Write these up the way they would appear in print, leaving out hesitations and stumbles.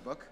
book.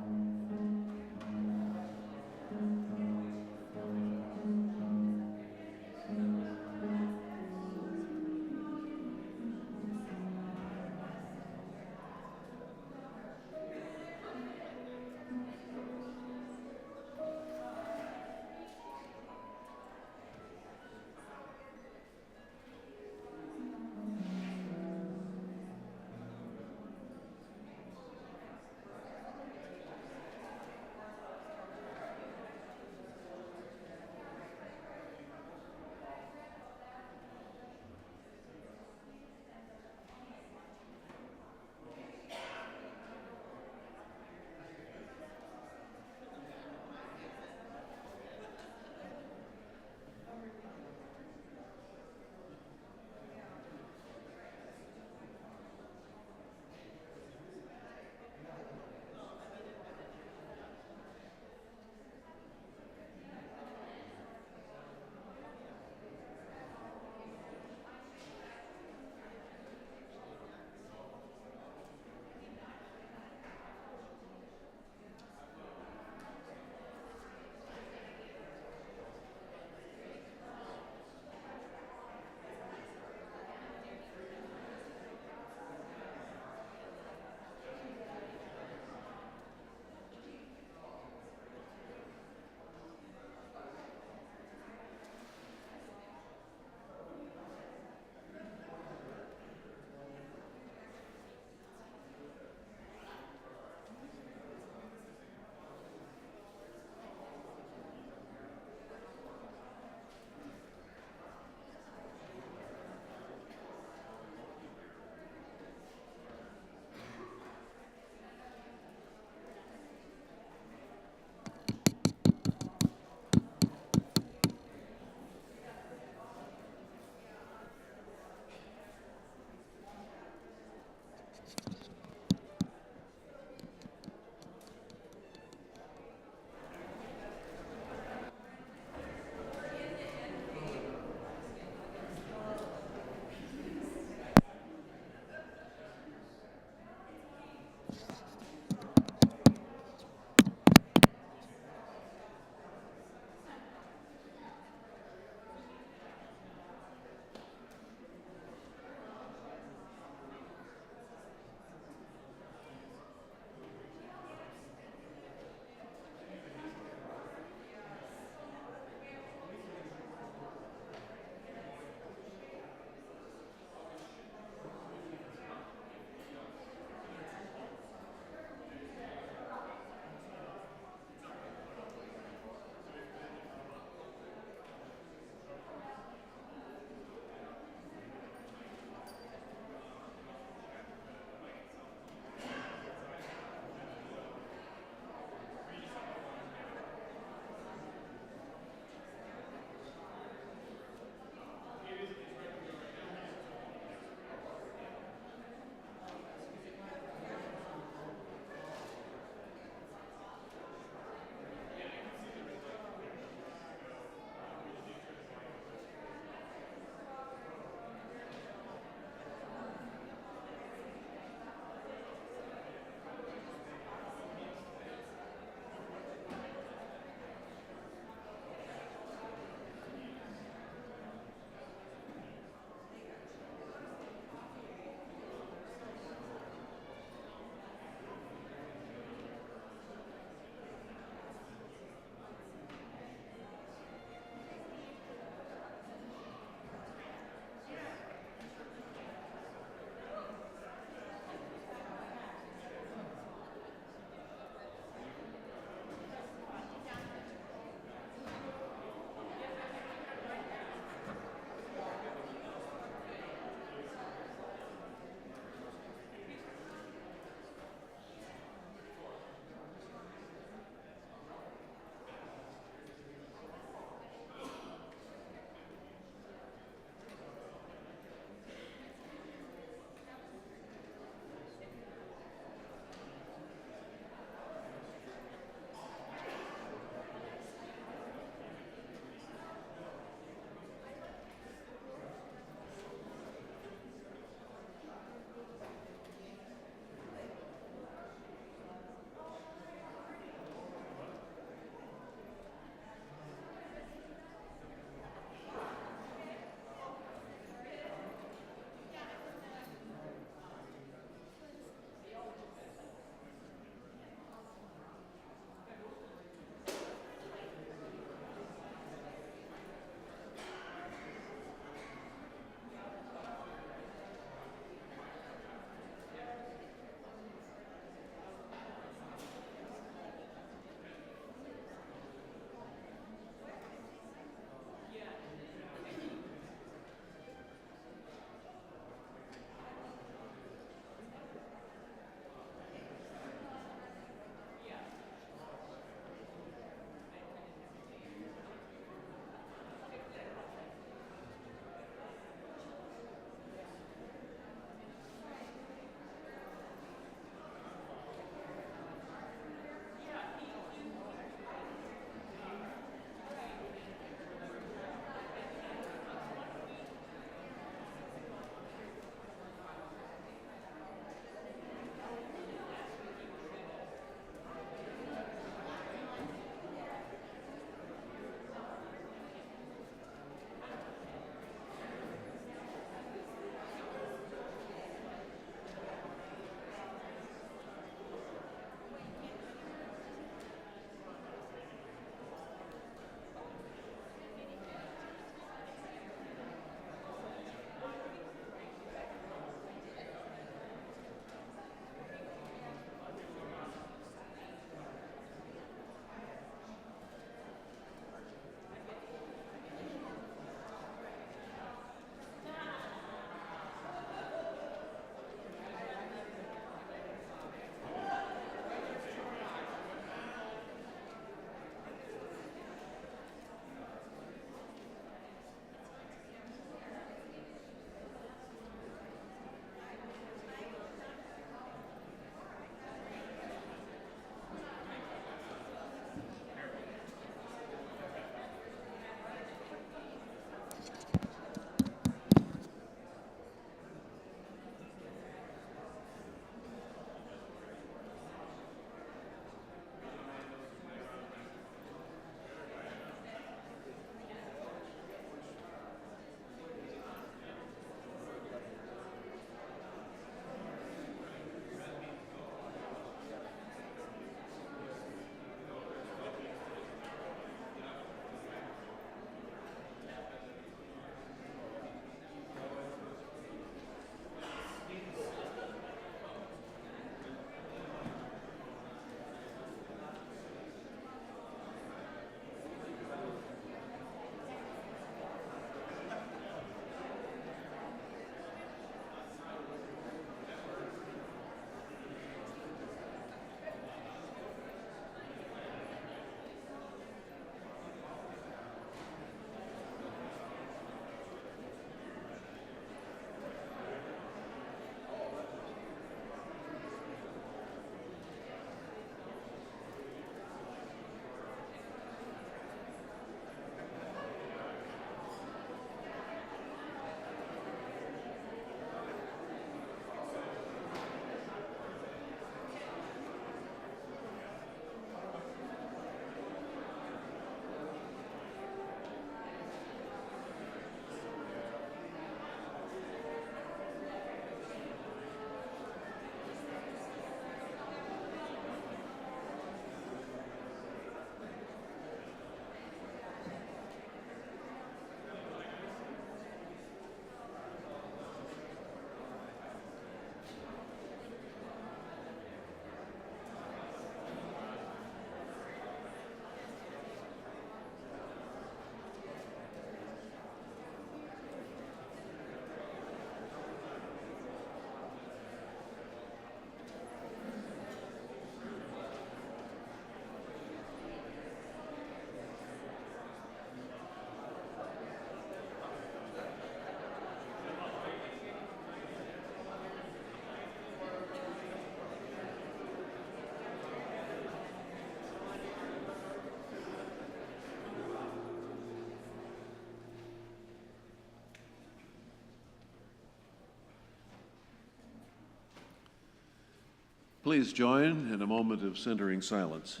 Please join in a moment of centering silence.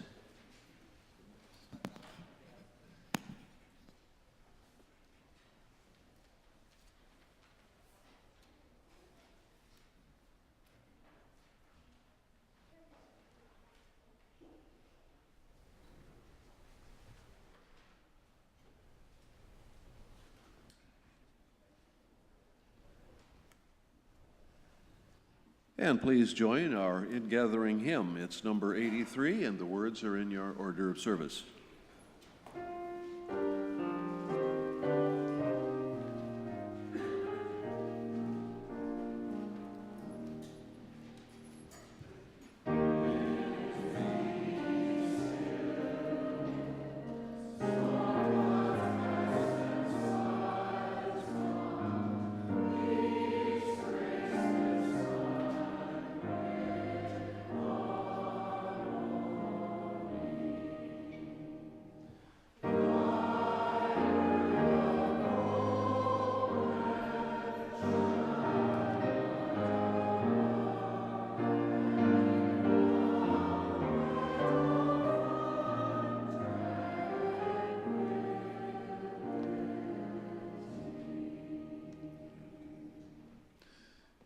And please join our in-gathering hymn. It's number 83, and the words are in your order of service.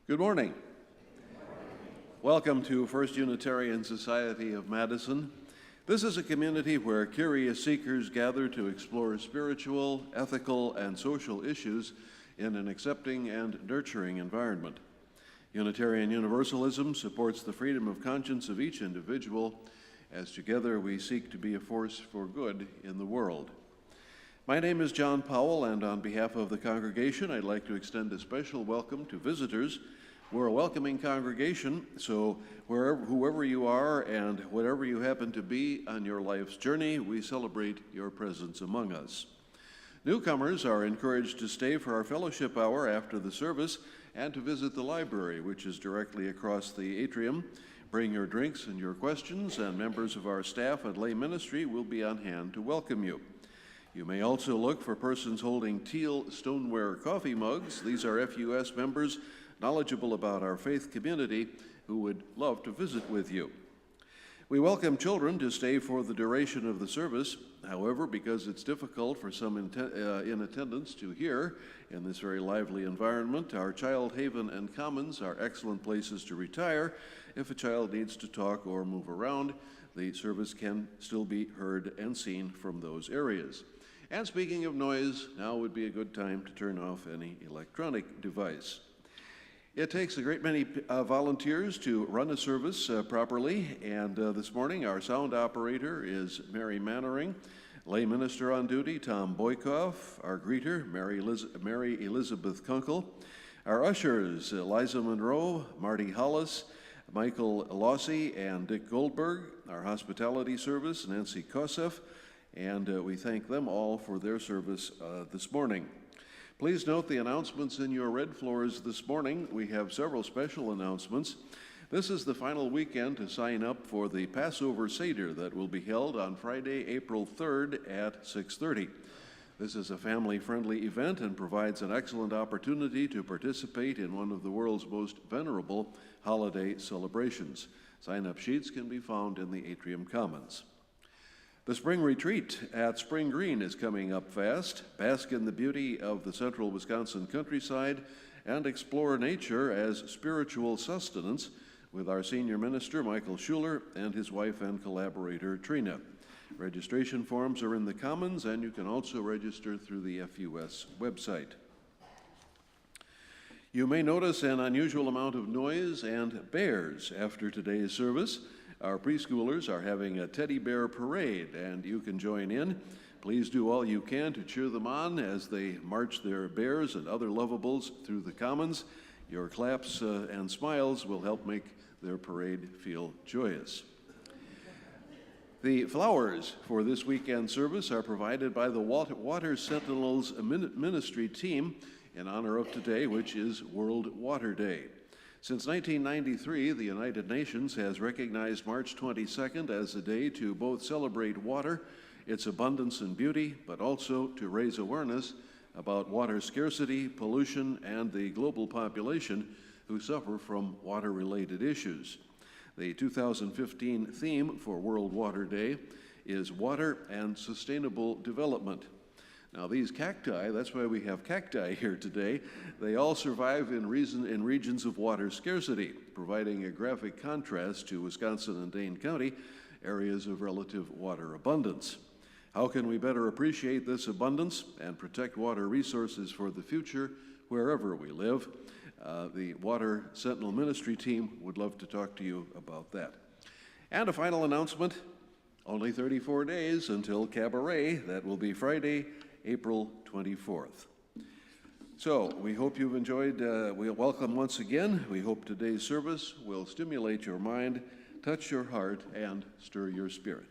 Good morning. Welcome to First Unitarian Society of Madison. This is a community where curious seekers gather to explore spiritual, ethical, and social issues in an accepting and nurturing environment. Unitarian Universalism supports the freedom of conscience of each individual, as together we seek to be a force for good in the world. My name is John Powell, and on behalf of the congregation, I'd like to extend a special welcome to visitors. We're a welcoming congregation, so whoever you are and whatever you happen to be on your life's journey, we celebrate your presence among us. Newcomers are encouraged to stay for our fellowship hour after the service and to visit the library, which is directly across the atrium. Bring your drinks and your questions, and members of our staff and lay ministry will be on hand to welcome you. You may also look for persons holding teal stoneware coffee mugs. These are FUS members knowledgeable about our faith community who would love to visit with you. We welcome children to stay for the duration of the service. However, because it's difficult for some in attendance to hear in this very lively environment, our Child Haven and Commons are excellent places to retire. If a child needs to talk or move around, the service can still be heard and seen from those areas. And speaking of noise, now would be a good time to turn off any electronic device. It takes a great many volunteers to run a service properly, and this morning our sound operator is Mary Mannering, lay minister on duty Tom Boykoff, our greeter Mary Elizabeth Kunkel, our ushers Eliza Monroe, Marty Hollis, Michael Lossie, and Dick Goldberg, our hospitality service Nancy Kosef, and we thank them all for their service this morning. Please note the announcements in your red floors this morning. We have several special announcements. This is the final weekend to sign up for the Passover Seder that will be held on Friday, April 3rd at 6:30. This is a family-friendly event and provides an excellent opportunity to participate in one of the world's most venerable holiday celebrations. Sign-up sheets can be found in the Atrium Commons. The spring retreat at Spring Green is coming up fast. Bask in the beauty of the central Wisconsin countryside and explore nature as spiritual sustenance with our senior minister, Michael Schuler, and his wife and collaborator, Trina. Registration forms are in the Commons, and you can also register through the FUS website. You may notice an unusual amount of noise and bears after today's service. Our preschoolers are having a teddy bear parade, and you can join in. Please do all you can to cheer them on as they march their bears and other lovables through the Commons. Your claps and smiles will help make their parade feel joyous. The flowers for this weekend service are provided by the Water Sentinels ministry team in honor of today, which is World Water Day. Since 1993, the United Nations has recognized March 22nd as a day to both celebrate water, its abundance and beauty, but also to raise awareness about water scarcity, pollution, and the global population who suffer from water-related issues. The 2015 theme for World Water Day is Water and Sustainable Development. Now these cacti, that's why we have cacti here today, they all survive in regions of water scarcity, providing a graphic contrast to Wisconsin and Dane County, areas of relative water abundance. How can we better appreciate this abundance and protect water resources for the future wherever we live? The Water Sentinel Ministry team would love to talk to you about that. And a final announcement, only 34 days until Cabaret. That will be Friday, April 24th. So we hope you've enjoyed, we welcome once again. We hope today's service will stimulate your mind, touch your heart, and stir your spirit.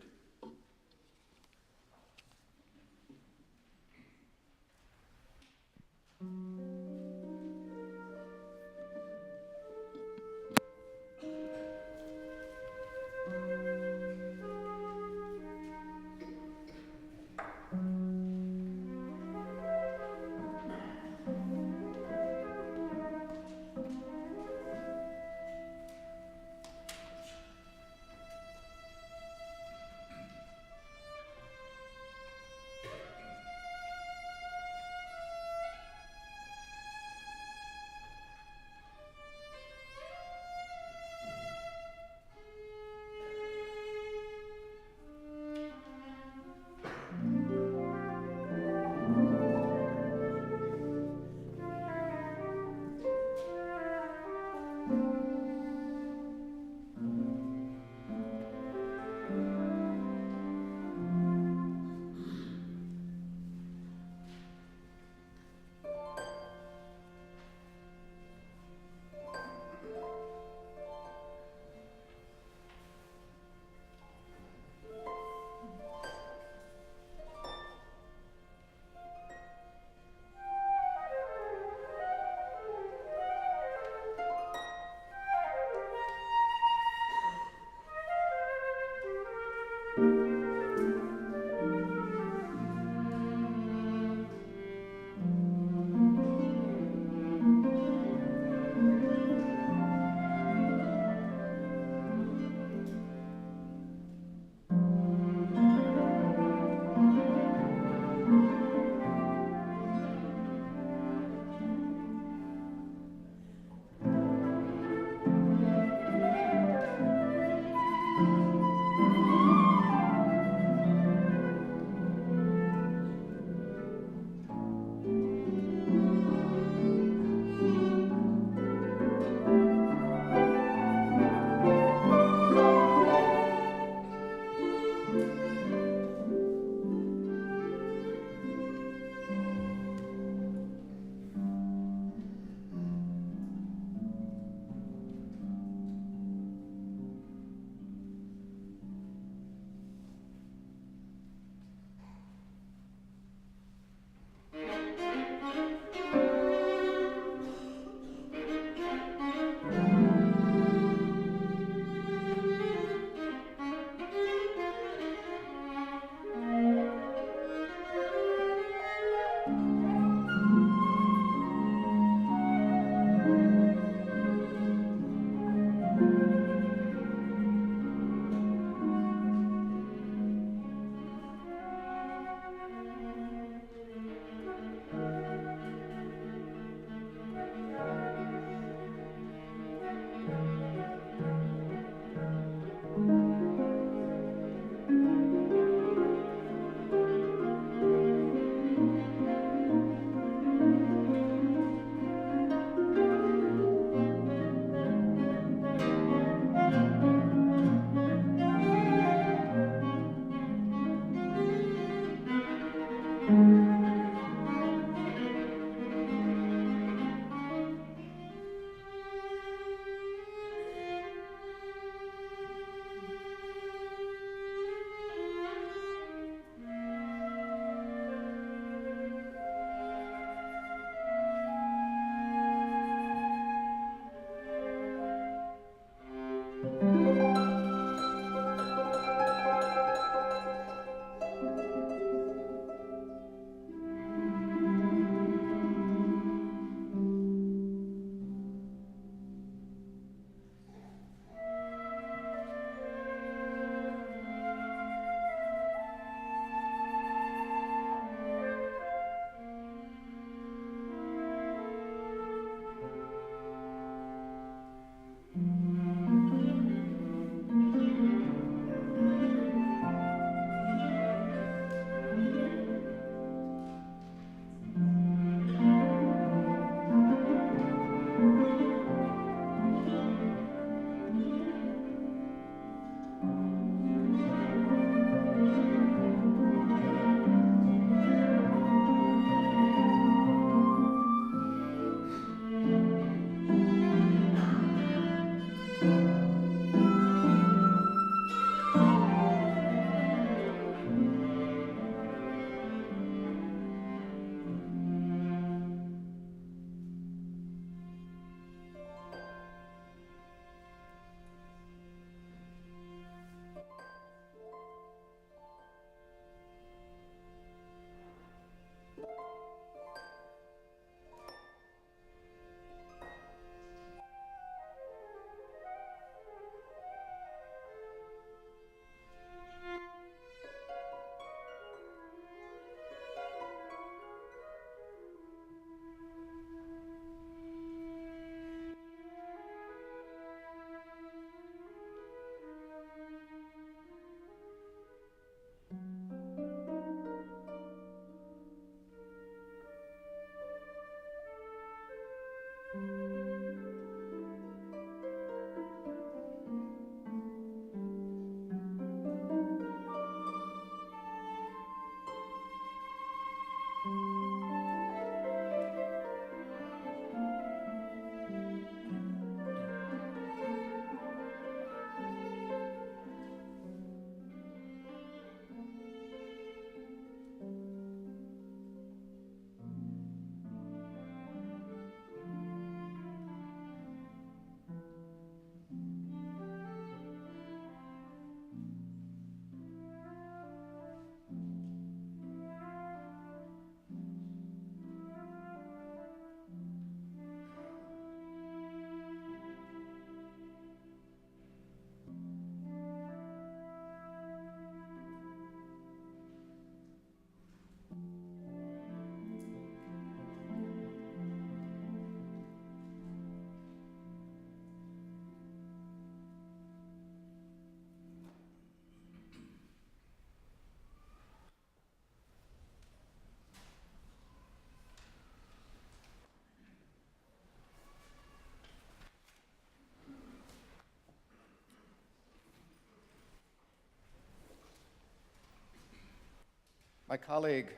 My colleague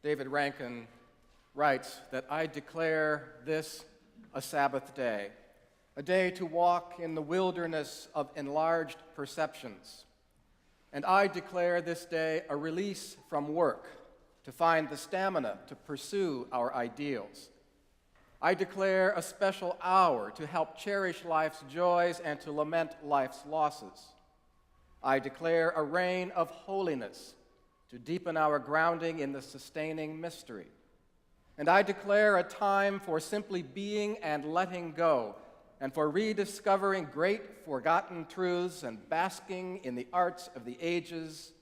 David Rankin writes that I declare this a Sabbath day, a day to walk in the wilderness of enlarged perceptions. And I declare this day a release from work to find the stamina to pursue our ideals. I declare a special hour to help cherish life's joys and to lament life's losses. I declare a reign of holiness to deepen our grounding in the sustaining mystery. And I declare a time for simply being and letting go, and for rediscovering great forgotten truths and basking in the arts of the ages,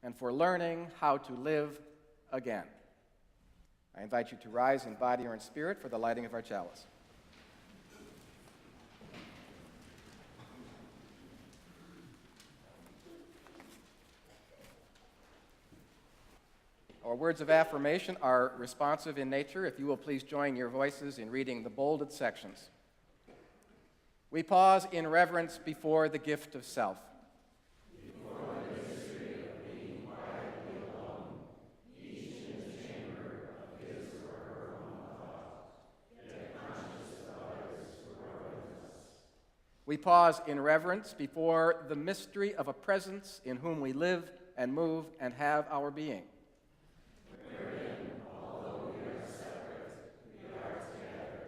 and for learning how to live again. I invite you to rise in body or in spirit for the lighting of our chalice. Our words of affirmation are responsive in nature. If you will please join your voices in reading the bolded sections. We pause in reverence before the gift of self. Before the mystery of being quietly alone, each in the chamber of his or her own thought, yet conscious of others who are with us. We pause in reverence before the mystery of a presence in whom we live and move and have our being. Wherein, although we are separate, we are together.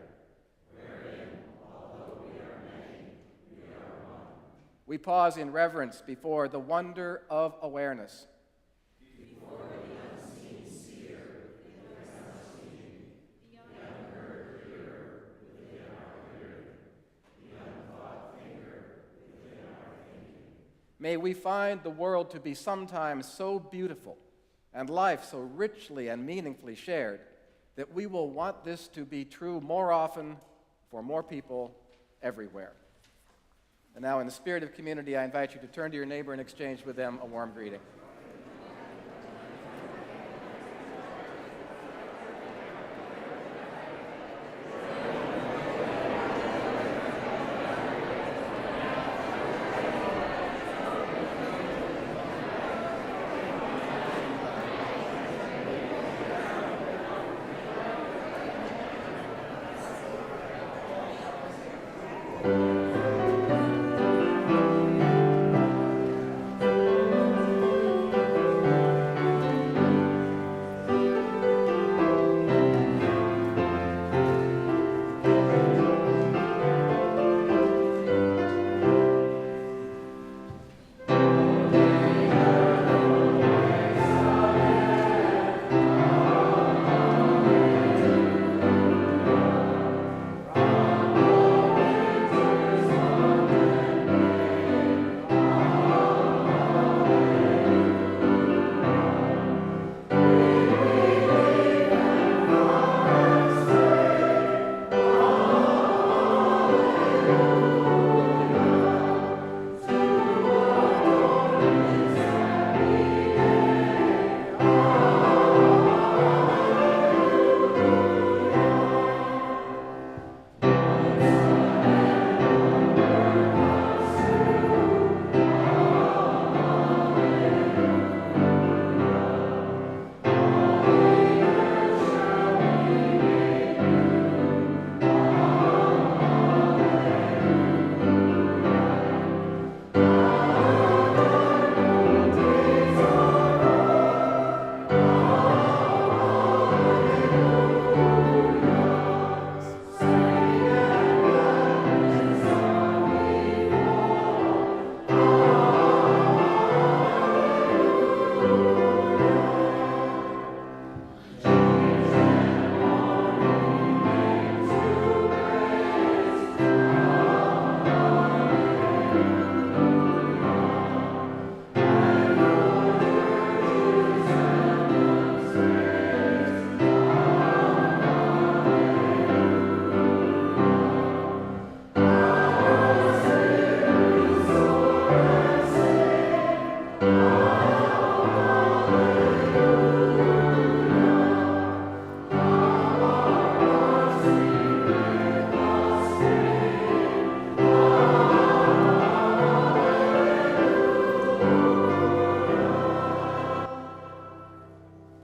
Wherein, although we are many, we are one. We pause in reverence before the wonder of awareness. Before the unseen seer within our seeing, the unheard hearer within our hearing, the unthought thinker within our thinking. May we find the world to be sometimes so beautiful and life so richly and meaningfully shared that we will want this to be true more often for more people everywhere. And now, in the spirit of community, I invite you to turn to your neighbor and exchange with them a warm greeting.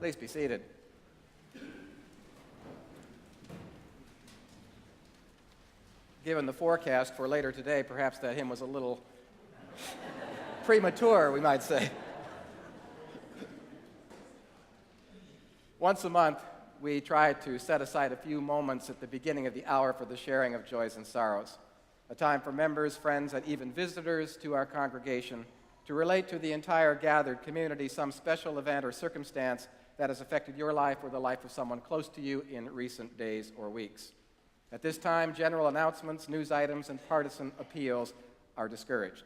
Please be seated. Given the forecast for later today, perhaps that hymn was a little premature, we might say. Once a month, we try to set aside a few moments at the beginning of the hour for the sharing of joys and sorrows, a time for members, friends, and even visitors to our congregation to relate to the entire gathered community some special event or circumstance that has affected your life or the life of someone close to you in recent days or weeks. At this time, general announcements, news items, and partisan appeals are discouraged.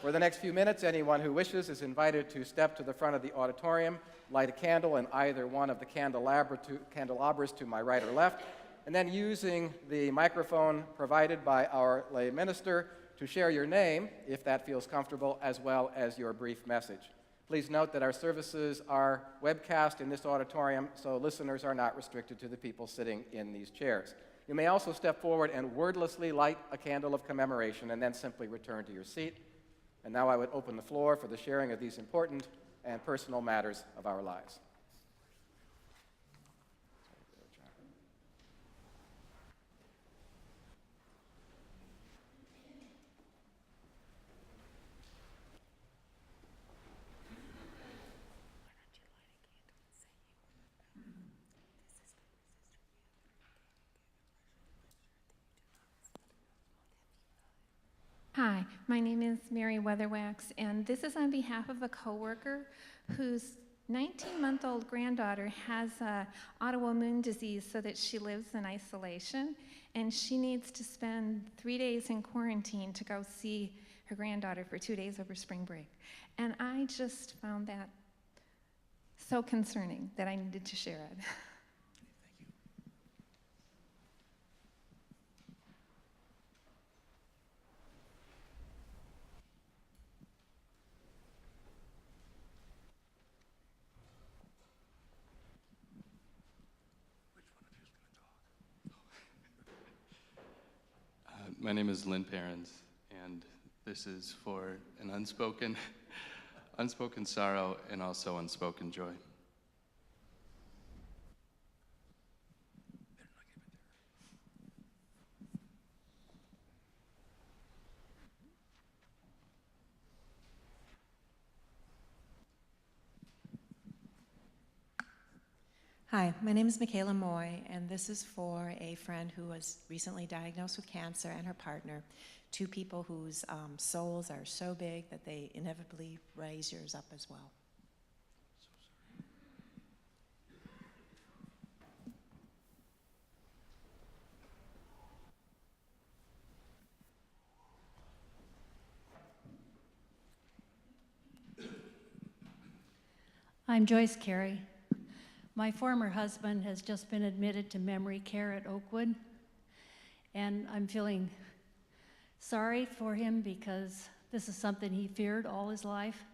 For the next few minutes, anyone who wishes is invited to step to the front of the auditorium, light a candle in either one of the candelabras to my right or left, and then using the microphone provided by our lay minister to share your name, if that feels comfortable, as well as your brief message. Please note that our services are webcast in this auditorium, so listeners are not restricted to the people sitting in these chairs. You may also step forward and wordlessly light a candle of commemoration and then simply return to your seat. And now I would open the floor for the sharing of these important and personal matters of our lives. Hi, my name is Mary Weatherwax, and this is on behalf of a coworker whose 19-month-old granddaughter has autoimmune disease so that she lives in isolation, and she needs to spend 3 days in quarantine to go see her granddaughter for 2 days over spring break. And I just found that so concerning that I needed to share it. My name is Lynn Perrins, and this is for an unspoken sorrow and also unspoken joy. Hi, my name is Michaela Moy, and this is for a friend who was recently diagnosed with cancer and her partner, two people whose souls are so big that they inevitably raise yours up as well. I'm Joyce Carey. My former husband has just been admitted to memory care at Oakwood, and I'm feeling sorry for him because this is something he feared all his life,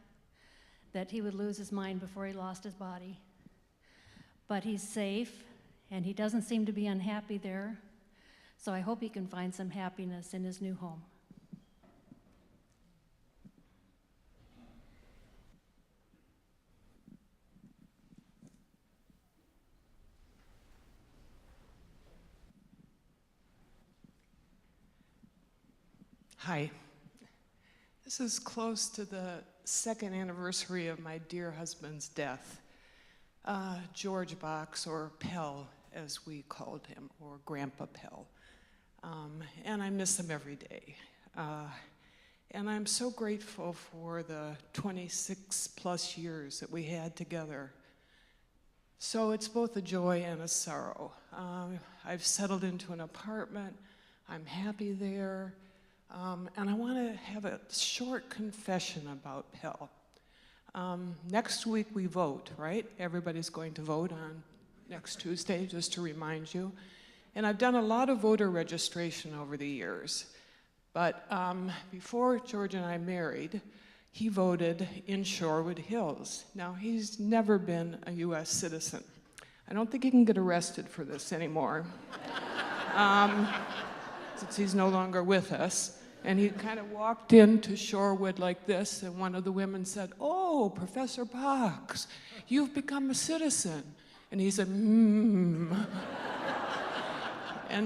that he would lose his mind before he lost his body. But he's safe, and he doesn't seem to be unhappy there, so I hope he can find some happiness in his new home. Hi. This is close to the second anniversary of my dear husband's death. George Box, or Pell, as we called him, or Grandpa Pell. And I miss him every day. And I'm so grateful for the 26 plus years that we had together. So it's both a joy and a sorrow. I've settled into an apartment. I'm happy there. And I want to have a short confession about Pell. Next week we vote, right? Everybody's going to vote on next Tuesday, just to remind you. And I've done a lot of voter registration over the years. But before George and I married, he voted in Shorewood Hills. Now, he's never been a U.S. citizen. I don't think he can get arrested for this anymore, since he's no longer with us. And he kind of walked into Shorewood like this, and one of the women said, "Oh, Professor Box, you've become a citizen." And he said, and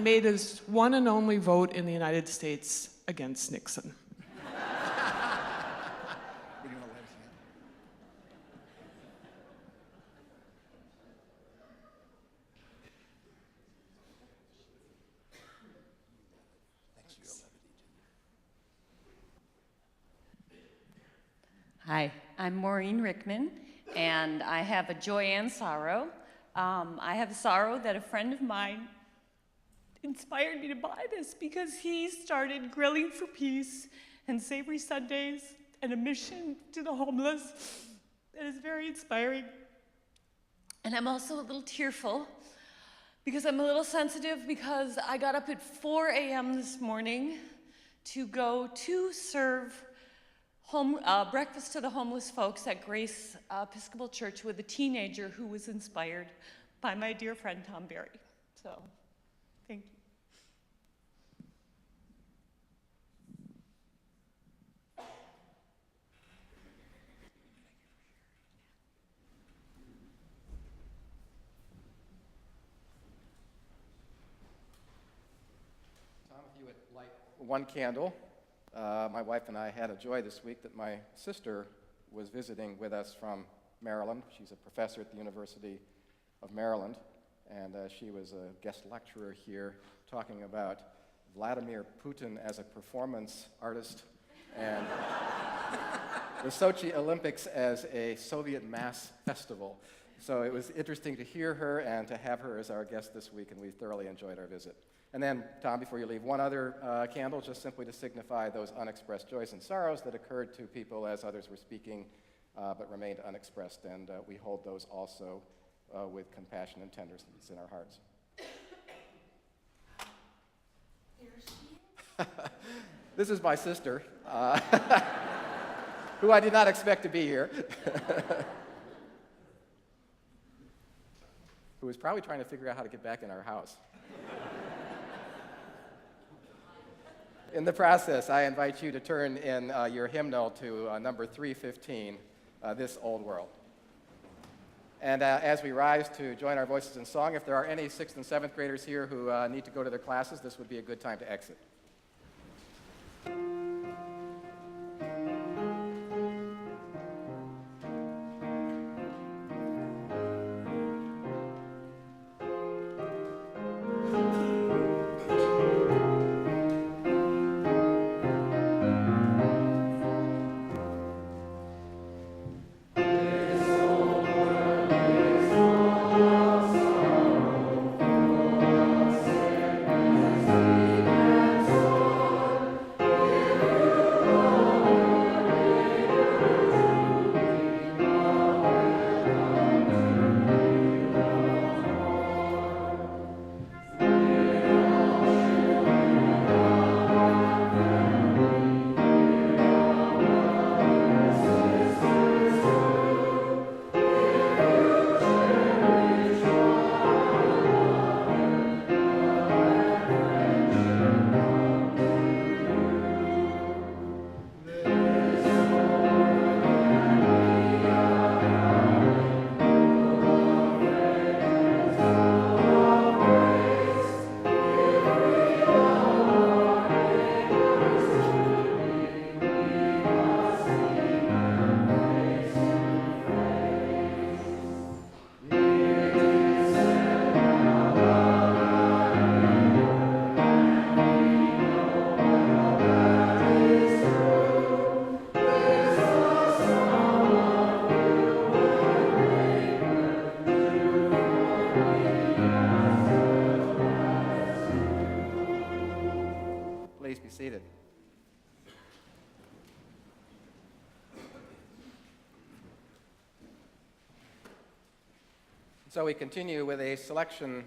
made his one and only vote in the United States against Nixon. Hi, I'm Maureen Rickman, and I have a joy and sorrow. I have a sorrow that a friend of mine inspired me to buy this because he started Grilling for Peace and Savory Sundays and a mission to the homeless. That is very inspiring. And I'm also a little tearful because I'm a little sensitive because I got up at 4 a.m. this morning to go to serve breakfast to the homeless folks at Grace Episcopal Church with a teenager who was inspired by my dear friend Tom Berry. So, thank you. Tom, if you would light one candle. My wife and I had a joy this week that my sister was visiting with us from Maryland. She's a professor at the University of Maryland, and she was a guest lecturer here talking about Vladimir Putin as a performance artist and the Sochi Olympics as a Soviet mass festival. So it was interesting to hear her and to have her as our guest this week, and we thoroughly enjoyed our visit. And then, Tom, before you leave, one other candle, just simply to signify those unexpressed joys and sorrows that occurred to people as others were speaking, but remained unexpressed. And we hold those also with compassion and tenderness in our hearts. This is my sister, who I did not expect to be here, who was probably trying to figure out how to get back in our house. In the process, I invite you to turn in your hymnal to number 315, This Old World. And as we rise to join our voices in song, if there are any 6th and 7th graders here who need to go to their classes, this would be a good time to exit. Seated. So we continue with a selection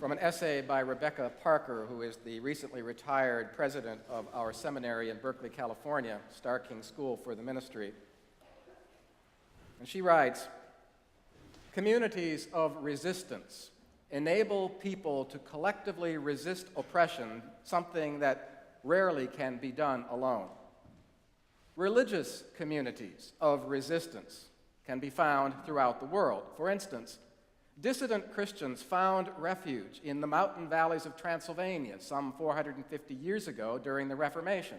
from an essay by Rebecca Parker, who is the recently retired president of our seminary in Berkeley, California, Starr King School for the Ministry. And she writes, "Communities of resistance enable people to collectively resist oppression, something that rarely can be done alone. Religious communities of resistance can be found throughout the world. For instance, dissident Christians found refuge in the mountain valleys of Transylvania some 450 years ago during the Reformation.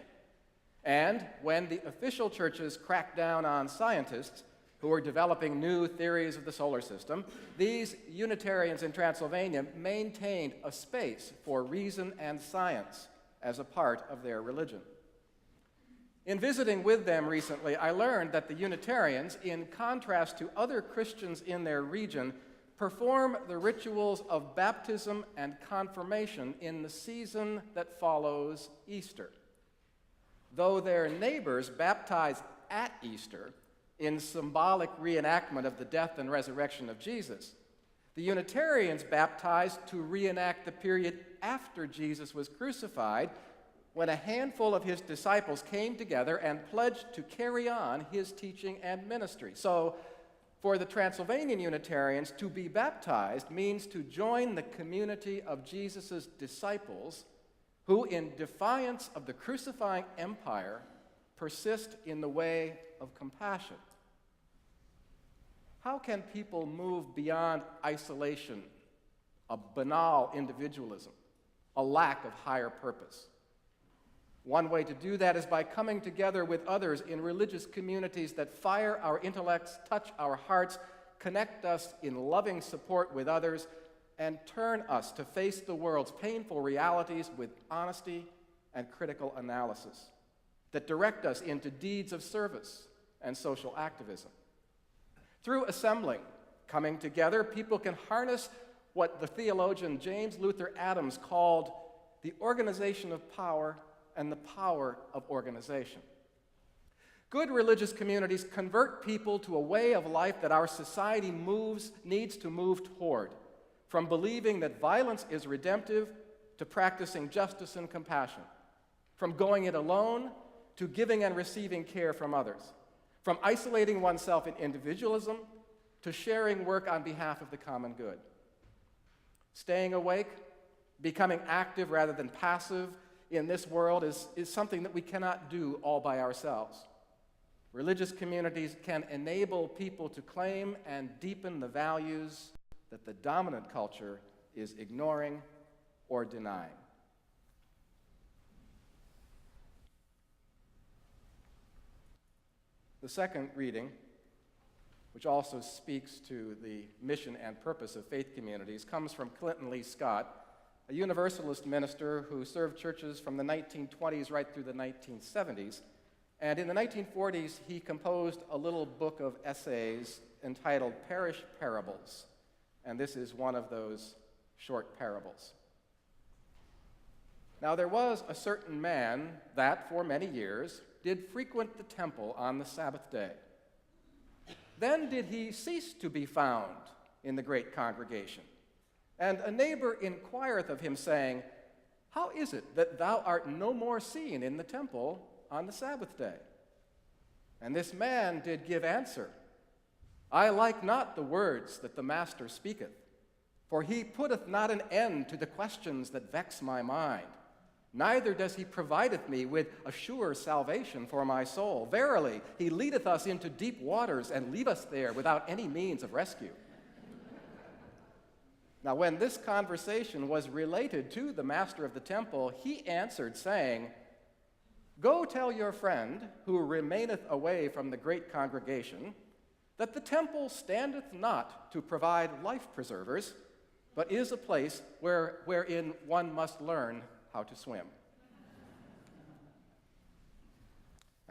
And when the official churches cracked down on scientists who were developing new theories of the solar system, these Unitarians in Transylvania maintained a space for reason and science as a part of their religion. In visiting with them recently, I learned that the Unitarians, in contrast to other Christians in their region, perform the rituals of baptism and confirmation in the season that follows Easter. Though their neighbors baptize at Easter in symbolic reenactment of the death and resurrection of Jesus, the Unitarians baptize to reenact the period after Jesus was crucified, when a handful of his disciples came together and pledged to carry on his teaching and ministry. So, for the Transylvanian Unitarians, to be baptized means to join the community of Jesus' disciples who, in defiance of the crucifying empire, persist in the way of compassion. How can people move beyond isolation, a banal individualism, a lack of higher purpose? One way to do that is by coming together with others in religious communities that fire our intellects, touch our hearts, connect us in loving support with others, and turn us to face the world's painful realities with honesty and critical analysis, that direct us into deeds of service and social activism. Through assembling, coming together, people can harness what the theologian James Luther Adams called the organization of power and the power of organization. Good religious communities convert people to a way of life that our society needs to move toward, from believing that violence is redemptive to practicing justice and compassion, from going it alone to giving and receiving care from others, from isolating oneself in individualism to sharing work on behalf of the common good. Staying awake, becoming active rather than passive in this world is something that we cannot do all by ourselves. Religious communities can enable people to claim and deepen the values that the dominant culture is ignoring or denying. The second reading, which also speaks to the mission and purpose of faith communities, comes from Clinton Lee Scott, a Universalist minister who served churches from the 1920s right through the 1970s. And in the 1940s, he composed a little book of essays entitled Parish Parables. And this is one of those short parables. Now, there was a certain man that, for many years, did frequent the temple on the Sabbath day. Then did he cease to be found in the great congregation. And a neighbor inquireth of him, saying, How is it that thou art no more seen in the temple on the Sabbath day? And this man did give answer, I like not the words that the Master speaketh, for he putteth not an end to the questions that vex my mind. Neither does he provideth me with a sure salvation for my soul. Verily, he leadeth us into deep waters, and leave us there without any means of rescue. Now, when this conversation was related to the master of the temple, he answered, saying, Go tell your friend, who remaineth away from the great congregation, that the temple standeth not to provide life preservers, but is a place wherein one must learn how to swim.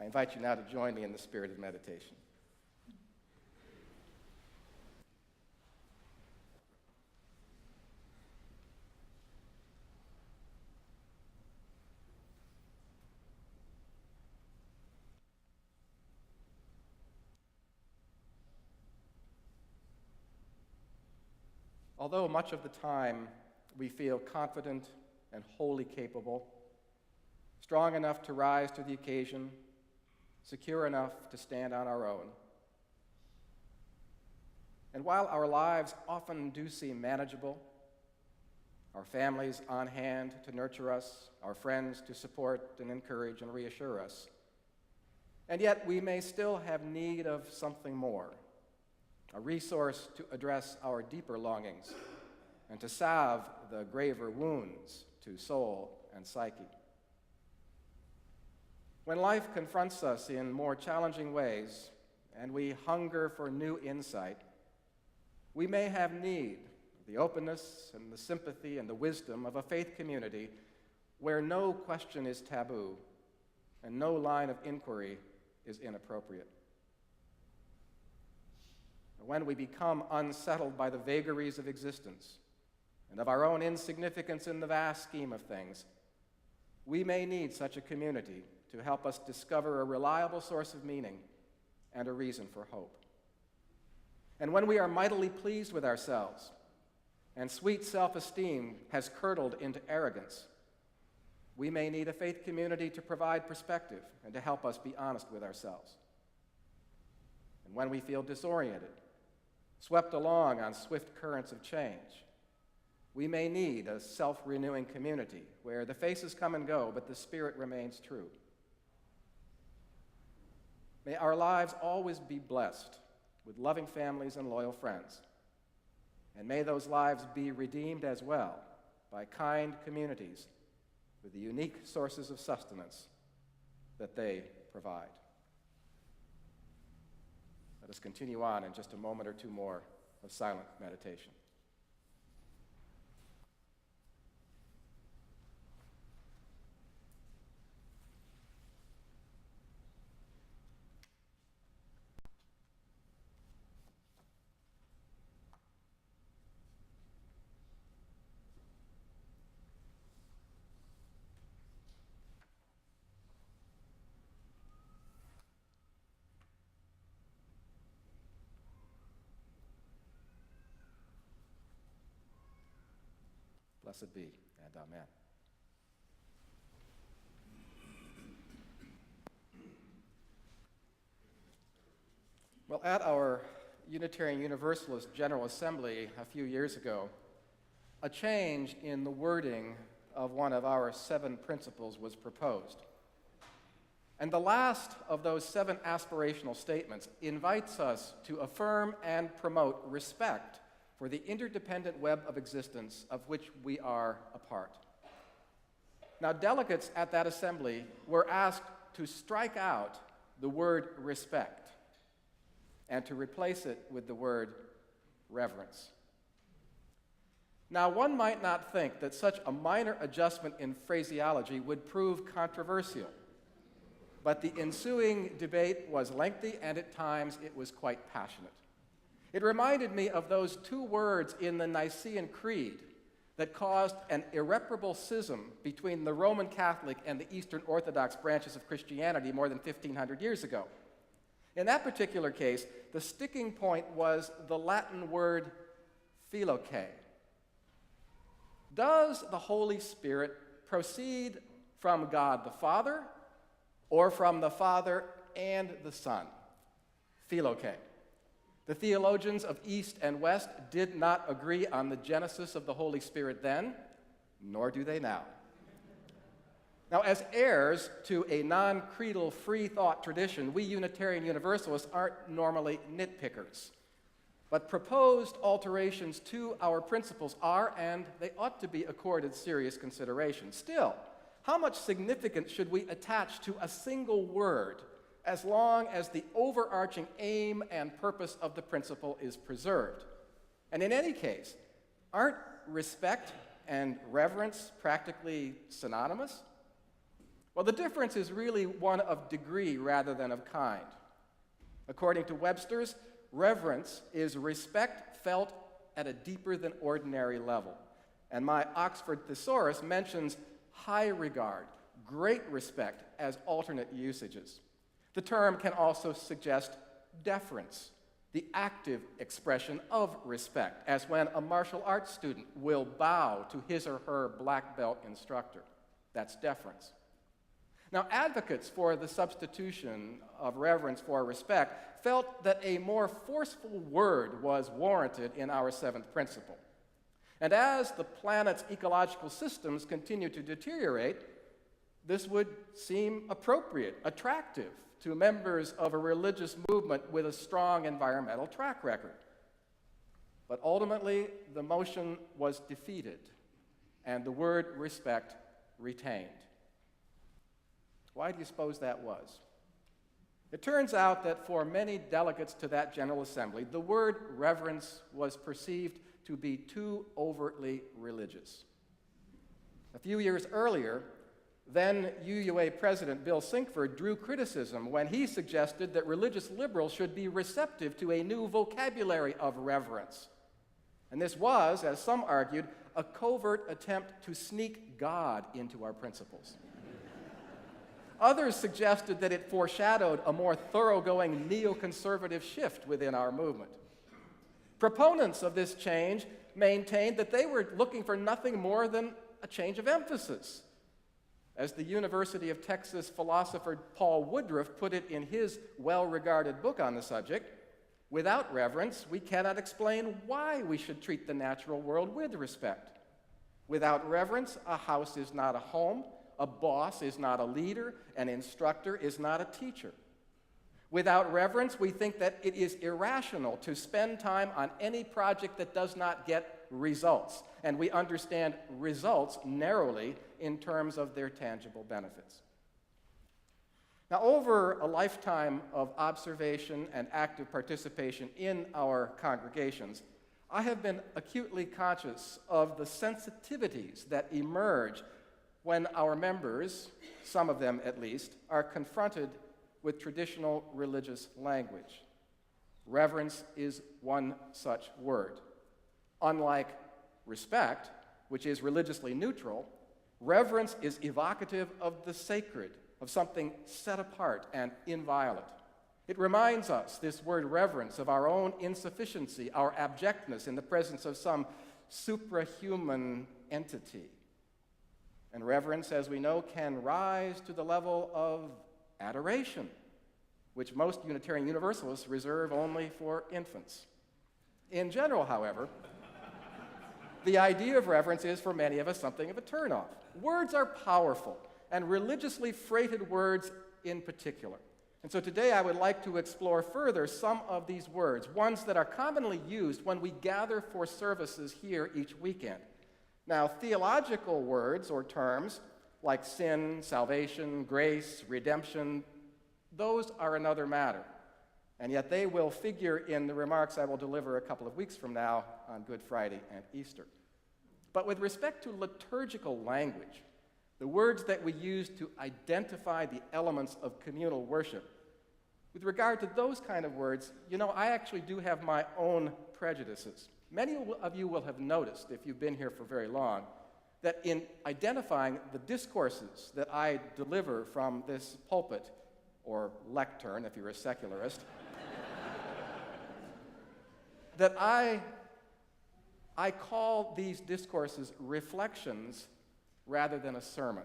I invite you now to join me in the spirit of meditation. Although much of the time we feel confident and wholly capable, strong enough to rise to the occasion, secure enough to stand on our own, and while our lives often do seem manageable, our families on hand to nurture us, our friends to support and encourage and reassure us. And yet we may still have need of something more, a resource to address our deeper longings and to salve the graver wounds to soul and psyche. When life confronts us in more challenging ways and we hunger for new insight, we may have need of the openness and the sympathy and the wisdom of a faith community where no question is taboo and no line of inquiry is inappropriate. When we become unsettled by the vagaries of existence and of our own insignificance in the vast scheme of things, we may need such a community to help us discover a reliable source of meaning and a reason for hope. And when we are mightily pleased with ourselves and sweet self-esteem has curdled into arrogance, we may need a faith community to provide perspective and to help us be honest with ourselves. And when we feel disoriented, swept along on swift currents of change, we may need a self-renewing community where the faces come and go, but the spirit remains true. May our lives always be blessed with loving families and loyal friends. And may those lives be redeemed as well by kind communities with the unique sources of sustenance that they provide. Let us continue on in just a moment or two more of silent meditation. Blessed be, and amen. Well, at our Unitarian Universalist General Assembly a few years ago, a change in the wording of one of our 7 principles was proposed. And the last of those 7 aspirational statements invites us to affirm and promote respect for the interdependent web of existence of which we are a part. Now, delegates at that assembly were asked to strike out the word respect and to replace it with the word reverence. Now, one might not think that such a minor adjustment in phraseology would prove controversial, but the ensuing debate was lengthy and at times it was quite passionate. It reminded me of those 2 words in the Nicene Creed that caused an irreparable schism between the Roman Catholic and the Eastern Orthodox branches of Christianity more than 1,500 years ago. In that particular case, the sticking point was the Latin word philoke. Does the Holy Spirit proceed from God the Father or from the Father and the Son? Philoke. The theologians of East and West did not agree on the genesis of the Holy Spirit then, nor do they now. Now, as heirs to a non-creedal free thought tradition, we Unitarian Universalists aren't normally nitpickers. But proposed alterations to our principles are, and they ought to be, accorded serious consideration. Still, how much significance should we attach to a single word as long as the overarching aim and purpose of the principle is preserved? And in any case, aren't respect and reverence practically synonymous? Well, the difference is really one of degree rather than of kind. According to Webster's, reverence is respect felt at a deeper than ordinary level. And my Oxford Thesaurus mentions high regard, great respect as alternate usages. The term can also suggest deference, the active expression of respect, as when a martial arts student will bow to his or her black belt instructor. That's deference. Now, advocates for the substitution of reverence for respect felt that a more forceful word was warranted in our 7th principle. And as the planet's ecological systems continue to deteriorate, this would seem appropriate, attractive to members of a religious movement with a strong environmental track record. But ultimately, the motion was defeated, and the word respect retained. Why do you suppose that was? It turns out that for many delegates to that General Assembly, the word reverence was perceived to be too overtly religious. A few years earlier, then UUA President Bill Sinkford drew criticism when he suggested that religious liberals should be receptive to a new vocabulary of reverence. And this was, as some argued, a covert attempt to sneak God into our principles. Others suggested that it foreshadowed a more thoroughgoing neoconservative shift within our movement. Proponents of this change maintained that they were looking for nothing more than a change of emphasis. As the University of Texas philosopher Paul Woodruff put it in his well-regarded book on the subject, without reverence, we cannot explain why we should treat the natural world with respect. Without reverence, a house is not a home, a boss is not a leader, an instructor is not a teacher. Without reverence, we think that it is irrational to spend time on any project that does not get results, and we understand results narrowly in terms of their tangible benefits. Now, over a lifetime of observation and active participation in our congregations, I have been acutely conscious of the sensitivities that emerge when our members, some of them at least, are confronted with traditional religious language. Reverence is one such word. Unlike respect, which is religiously neutral, reverence is evocative of the sacred, of something set apart and inviolate. It reminds us, this word reverence, of our own insufficiency, our abjectness in the presence of some suprahuman entity. And reverence, as we know, can rise to the level of adoration, which most Unitarian Universalists reserve only for infants. In general, however, the idea of reverence is for many of us something of a turnoff. Words are powerful, and religiously freighted words in particular. And so today I would like to explore further some of these words, ones that are commonly used when we gather for services here each weekend. Now, theological words or terms like sin, salvation, grace, redemption, those are another matter. And yet they will figure in the remarks I will deliver a couple of weeks from now on Good Friday and Easter. But with respect to liturgical language, the words that we use to identify the elements of communal worship, with regard to those kind of words, I actually do have my own prejudices. Many of you will have noticed, if you've been here for very long, that in identifying the discourses that I deliver from this pulpit, or lectern if you're a secularist, that I call these discourses reflections rather than a sermon.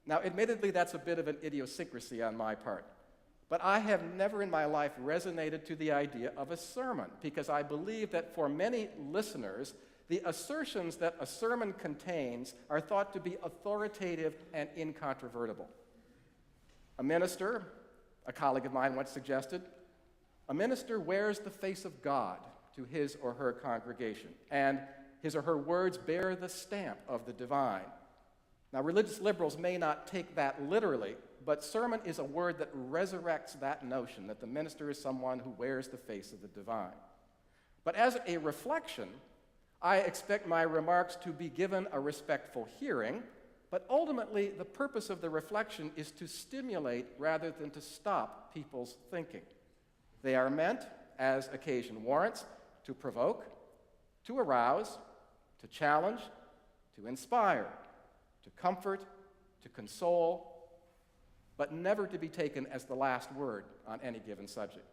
Now, admittedly, that's a bit of an idiosyncrasy on my part, but I have never in my life resonated to the idea of a sermon, because I believe that for many listeners, the assertions that a sermon contains are thought to be authoritative and incontrovertible. A minister, a colleague of mine once suggested, a minister wears the face of God to his or her congregation, and his or her words bear the stamp of the divine. Now, religious liberals may not take that literally, but sermon is a word that resurrects that notion that the minister is someone who wears the face of the divine. But as a reflection, I expect my remarks to be given a respectful hearing, but ultimately the purpose of the reflection is to stimulate rather than to stop people's thinking. They are meant, as occasion warrants, to provoke, to arouse, to challenge, to inspire, to comfort, to console, but never to be taken as the last word on any given subject.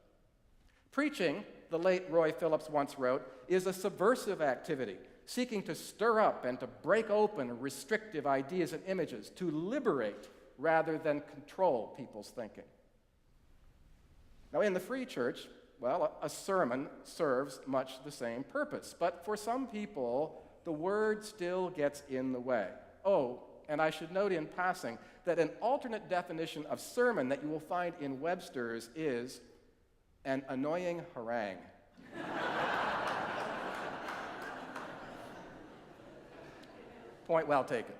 Preaching, the late Roy Phillips once wrote, is a subversive activity, seeking to stir up and to break open restrictive ideas and images, to liberate rather than control people's thinking. Now, in the Free Church, well, a sermon serves much the same purpose. But for some people, the word still gets in the way. Oh, and I should note in passing that an alternate definition of sermon that you will find in Webster's is an annoying harangue. Point well taken.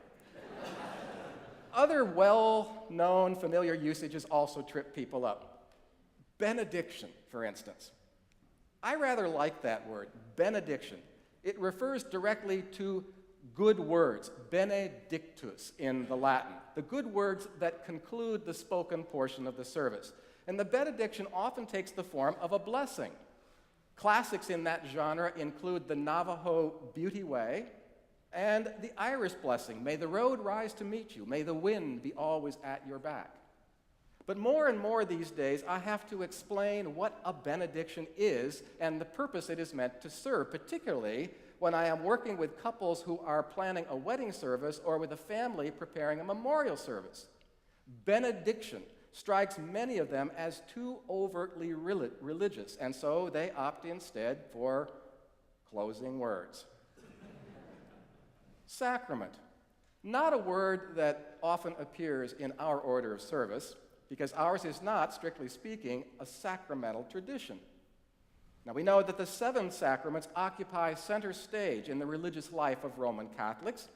Other well-known familiar usages also trip people up. Benediction, for instance. I rather like that word, benediction. It refers directly to good words, benedictus in the Latin, the good words that conclude the spoken portion of the service. And the benediction often takes the form of a blessing. Classics in that genre include the Navajo Beauty Way and the Irish blessing, may the road rise to meet you, may the wind be always at your back. But more and more these days, I have to explain what a benediction is and the purpose it is meant to serve, particularly when I am working with couples who are planning a wedding service or with a family preparing a memorial service. Benediction strikes many of them as too overtly religious, and so they opt instead for closing words. Sacrament, not a word that often appears in our order of service, because ours is not, strictly speaking, a sacramental tradition. Now, we know that the 7 sacraments occupy center stage in the religious life of Roman Catholics,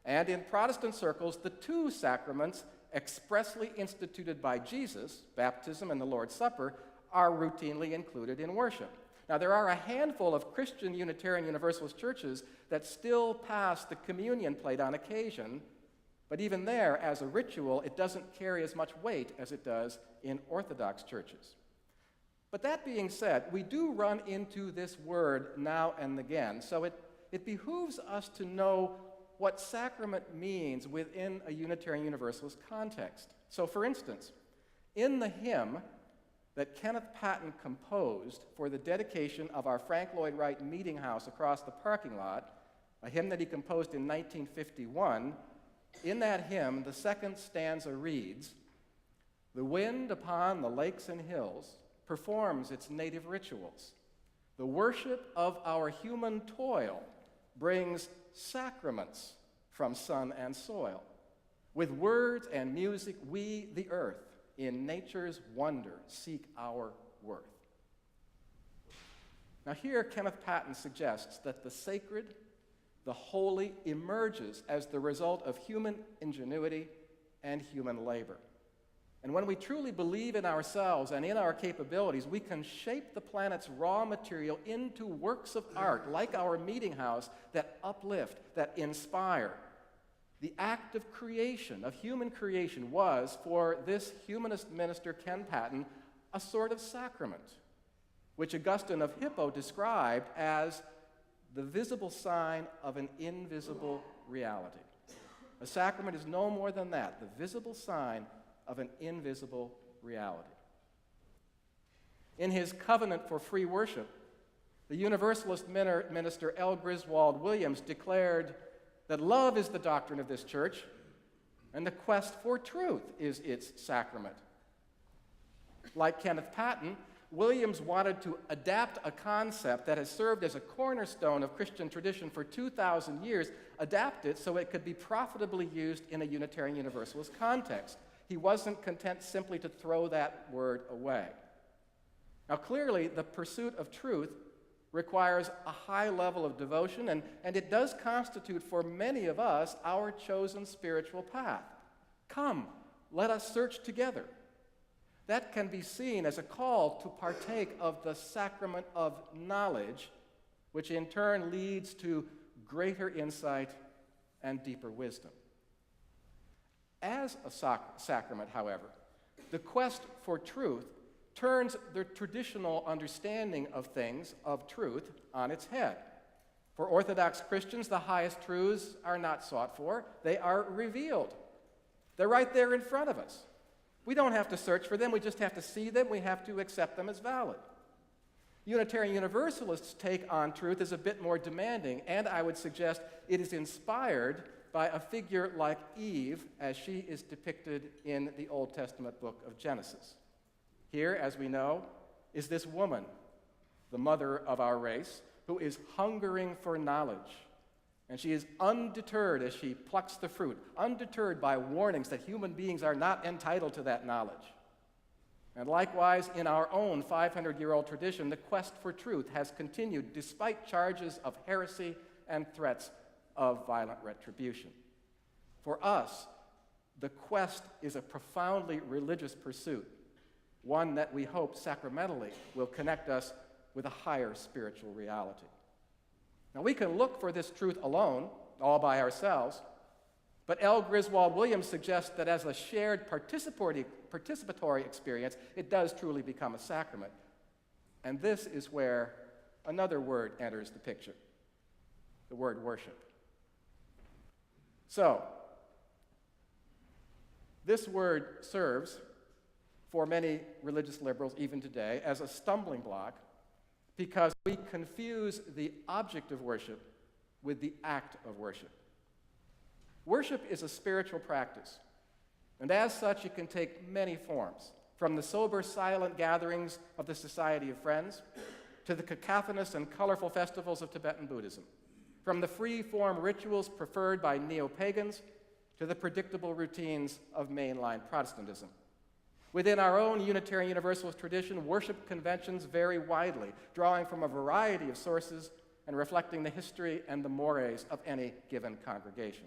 and in Protestant circles, the 2 sacraments expressly instituted by Jesus, baptism and the Lord's Supper, are routinely included in worship. Now, there are a handful of Christian Unitarian Universalist churches that still pass the communion plate on occasion, but even there, as a ritual, it doesn't carry as much weight as it does in Orthodox churches. But that being said, we do run into this word now and again, so it behooves us to know what sacrament means within a Unitarian Universalist context. So, for instance, in the hymn that Kenneth Patton composed for the dedication of our Frank Lloyd Wright meeting house across the parking lot, a hymn that he composed in 1951, in that hymn, the second stanza reads, "The wind upon the lakes and hills performs its native rituals. The worship of our human toil brings sacraments from sun and soil. With words and music, we, the earth, in nature's wonder, seek our worth." Now here, Kenneth Patton suggests that the sacred, the holy, emerges as the result of human ingenuity and human labor. And when we truly believe in ourselves and in our capabilities, we can shape the planet's raw material into works of art, like our meeting house, that uplift, that inspire. The act of creation, of human creation, was, for this humanist minister, Ken Patton, a sort of sacrament, which Augustine of Hippo described as the visible sign of an invisible reality. A sacrament is no more than that, the visible sign of an invisible reality. In his Covenant for Free Worship, the Universalist minister L. Griswold Williams declared that love is the doctrine of this church, and the quest for truth is its sacrament. Like Kenneth Patton, Williams wanted to adapt a concept that has served as a cornerstone of Christian tradition for 2,000 years, adapt it so it could be profitably used in a Unitarian Universalist context. He wasn't content simply to throw that word away. Now, clearly, the pursuit of truth requires a high level of devotion, and it does constitute for many of us our chosen spiritual path. Come, let us search together. That can be seen as a call to partake of the sacrament of knowledge, which in turn leads to greater insight and deeper wisdom. As a sacrament, however, the quest for truth turns the traditional understanding of things, of truth, on its head. For Orthodox Christians, the highest truths are not sought for, they are revealed. They're right there in front of us. We don't have to search for them, we just have to see them, we have to accept them as valid. Unitarian Universalists' take on truth is a bit more demanding, and I would suggest it is inspired by a figure like Eve, as she is depicted in the Old Testament book of Genesis. Here, as we know, is this woman the mother of our race, who is hungering for knowledge. And she is undeterred as she plucks the fruit, undeterred by warnings that human beings are not entitled to that knowledge. And likewise, in our own 500-year-old tradition, the quest for truth has continued despite charges of heresy and threats of violent retribution. For us, the quest is a profoundly religious pursuit, one that we hope sacramentally will connect us with a higher spiritual reality. Now, we can look for this truth alone, all by ourselves, but L. Griswold Williams suggests that as a shared participatory experience, it does truly become a sacrament. And this is where another word enters the picture, the word worship. So, this word serves, for many religious liberals even today, as a stumbling block because we confuse the object of worship with the act of worship. Worship is a spiritual practice, and as such, it can take many forms, from the sober, silent gatherings of the Society of Friends to the cacophonous and colorful festivals of Tibetan Buddhism, from the free-form rituals preferred by neo-pagans to the predictable routines of mainline Protestantism. Within our own Unitarian Universalist tradition, worship conventions vary widely, drawing from a variety of sources and reflecting the history and the mores of any given congregation.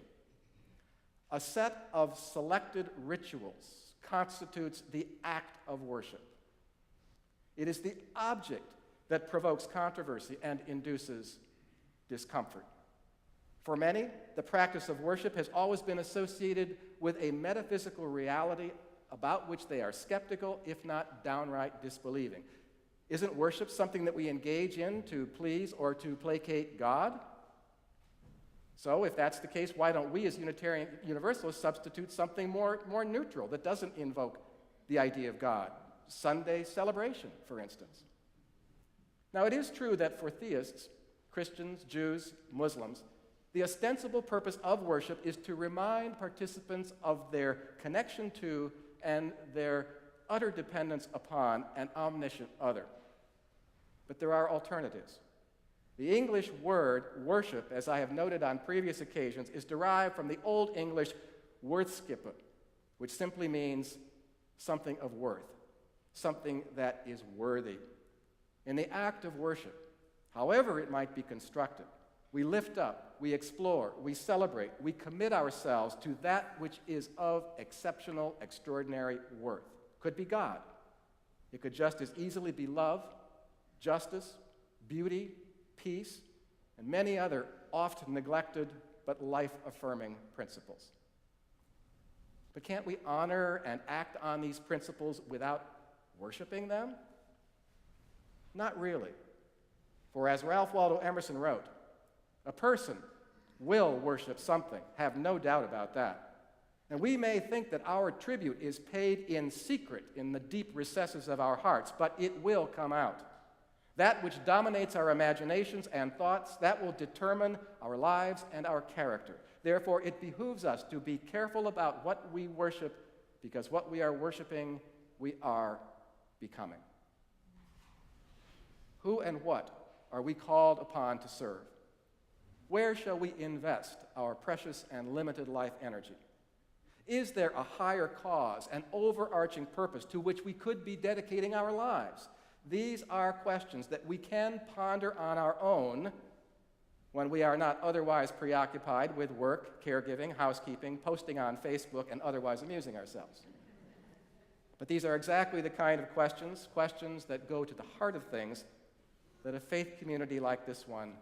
A set of selected rituals constitutes the act of worship. It is the object that provokes controversy and induces discomfort. For many, the practice of worship has always been associated with a metaphysical reality about which they are skeptical, if not downright disbelieving. Isn't worship something that we engage in to please or to placate God? So, if that's the case, why don't we as Unitarian Universalists substitute something more neutral that doesn't invoke the idea of God? Sunday celebration, for instance. Now, it is true that for theists, Christians, Jews, Muslims, the ostensible purpose of worship is to remind participants of their connection to and their utter dependence upon an omniscient other. But there are alternatives. The English word worship, as I have noted on previous occasions, is derived from the Old English worthskippe, which simply means something of worth, something that is worthy. In the act of worship, however it might be constructed, we lift up, we explore, we celebrate, we commit ourselves to that which is of exceptional, extraordinary worth. Could be God. It could just as easily be love, justice, beauty, peace, and many other oft neglected but life-affirming principles. But can't we honor and act on these principles without worshiping them? Not really. For as Ralph Waldo Emerson wrote, a person will worship something, have no doubt about that. And we may think that our tribute is paid in secret in the deep recesses of our hearts, but it will come out. That which dominates our imaginations and thoughts, that will determine our lives and our character. Therefore, it behooves us to be careful about what we worship, because what we are worshiping, we are becoming. Who and what are we called upon to serve? Where shall we invest our precious and limited life energy? Is there a higher cause, an overarching purpose to which we could be dedicating our lives? These are questions that we can ponder on our own when we are not otherwise preoccupied with work, caregiving, housekeeping, posting on Facebook, and otherwise amusing ourselves. But these are exactly the kind of questions that go to the heart of things that a faith community like this one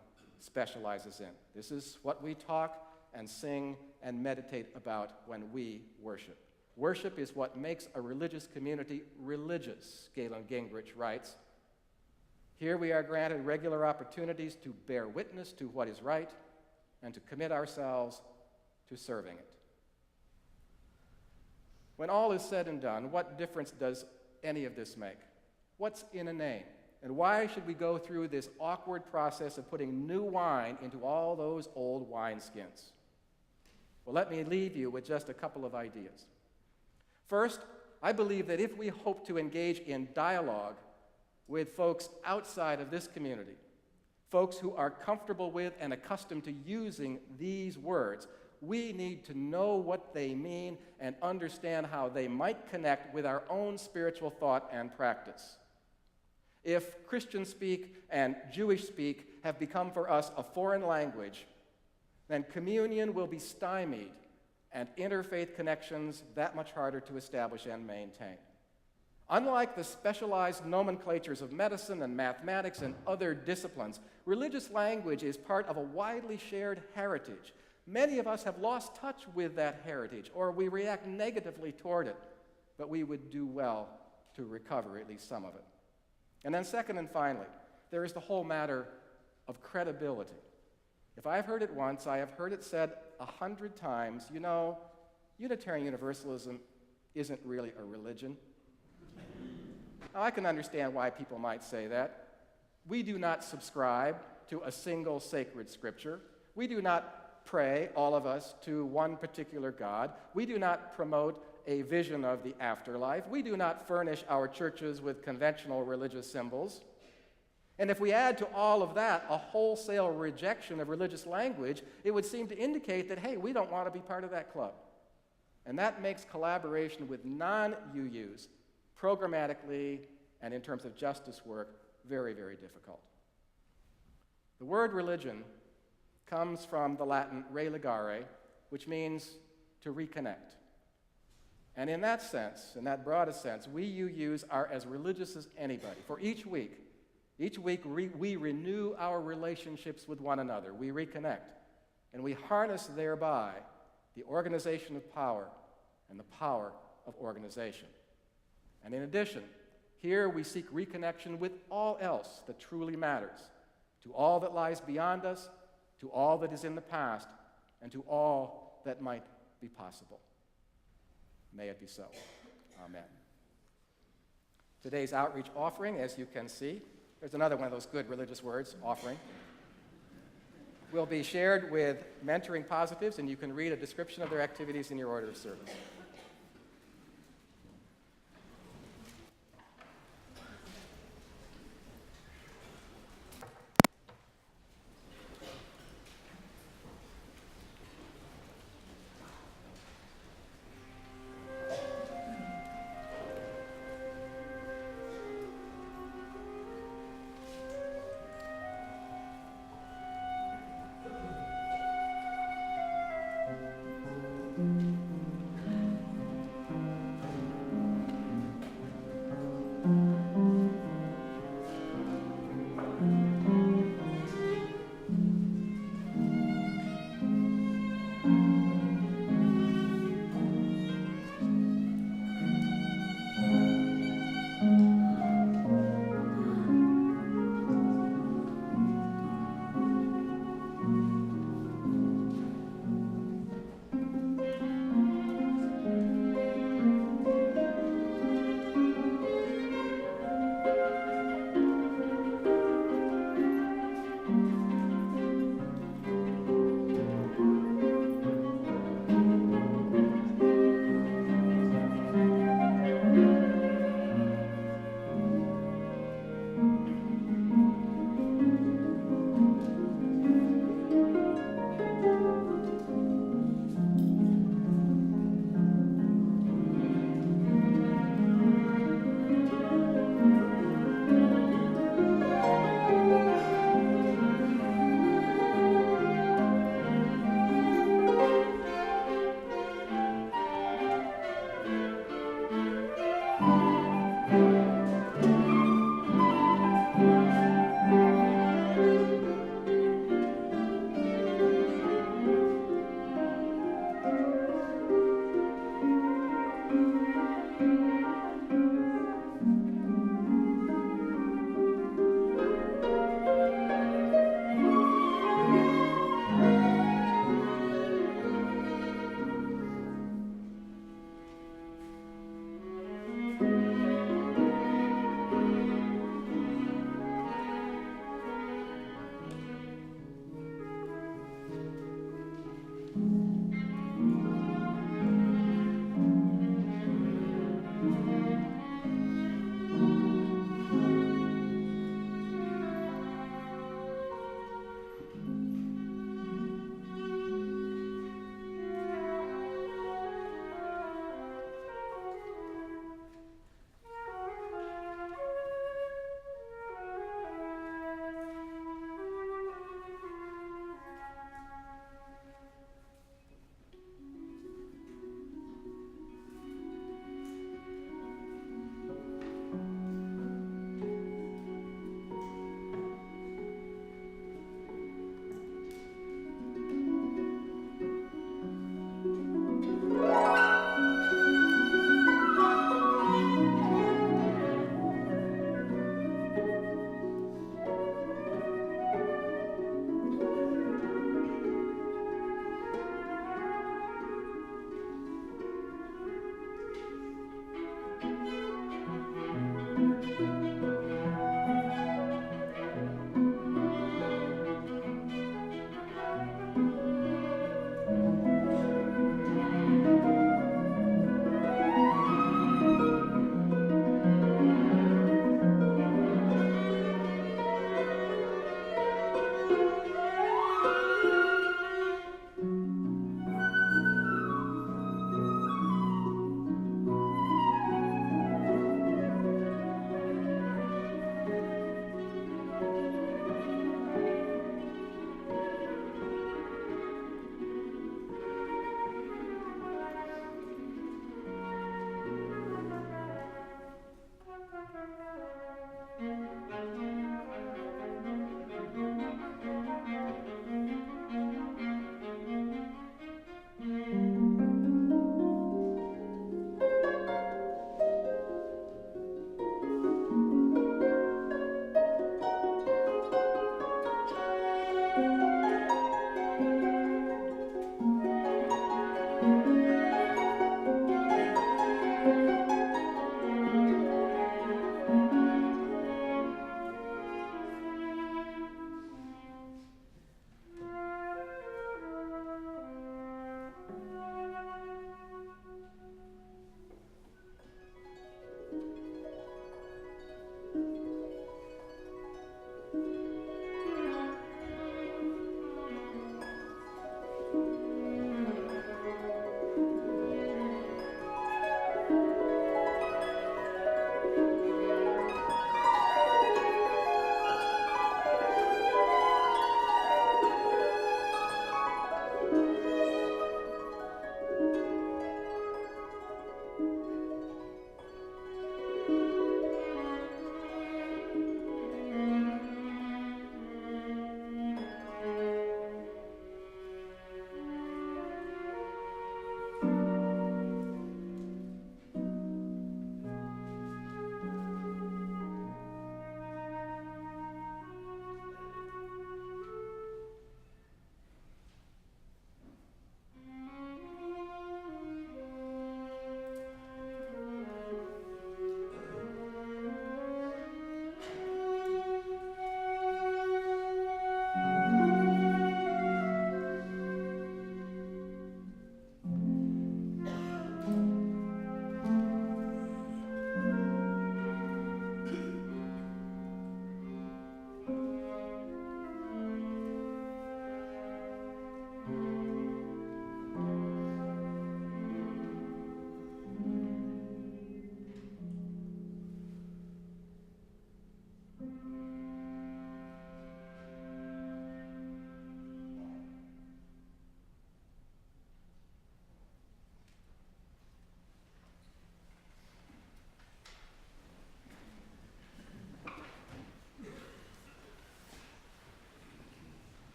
specializes in. This is what we talk and sing and meditate about when we worship. Worship is what makes a religious community religious, Galen Gingrich writes. Here we are granted regular opportunities to bear witness to what is right and to commit ourselves to serving it. When all is said and done, what difference does any of this make? What's in a name? And why should we go through this awkward process of putting new wine into all those old wineskins? Well, let me leave you with just a couple of ideas. First, I believe that if we hope to engage in dialogue with folks outside of this community, folks who are comfortable with and accustomed to using these words. We need to know what they mean and understand how they might connect with our own spiritual thought and practice. If Christian speak and Jewish speak have become for us a foreign language, then communion will be stymied and interfaith connections that much harder to establish and maintain. Unlike the specialized nomenclatures of medicine and mathematics and other disciplines, religious language is part of a widely shared heritage. Many of us have lost touch with that heritage, or we react negatively toward it, but we would do well to recover at least some of it. And then second and finally, there is the whole matter of credibility. If I've heard it once, I have heard it said 100 times, you know, Unitarian Universalism isn't really a religion. Now, I can understand why people might say that. We do not subscribe to a single sacred scripture. We do not pray, all of us, to one particular God. We do not promote a vision of the afterlife. We do not furnish our churches with conventional religious symbols. And if we add to all of that a wholesale rejection of religious language, it would seem to indicate that, hey, we don't want to be part of that club. And that makes collaboration with non-UUs programmatically and in terms of justice work very, very difficult. The word religion comes from the Latin religare, which means to reconnect. And in that sense, in that broadest sense, we UUs are as religious as anybody. For each week we renew our relationships with one another. We reconnect. And we harness thereby the organization of power and the power of organization. And in addition, here we seek reconnection with all else that truly matters, to all that lies beyond us, to all that is in the past, and to all that might be possible. May it be so. Amen. Today's outreach offering, as you can see, there's another one of those good religious words, offering, will be shared with mentoring positives, and you can read a description of their activities in your order of service.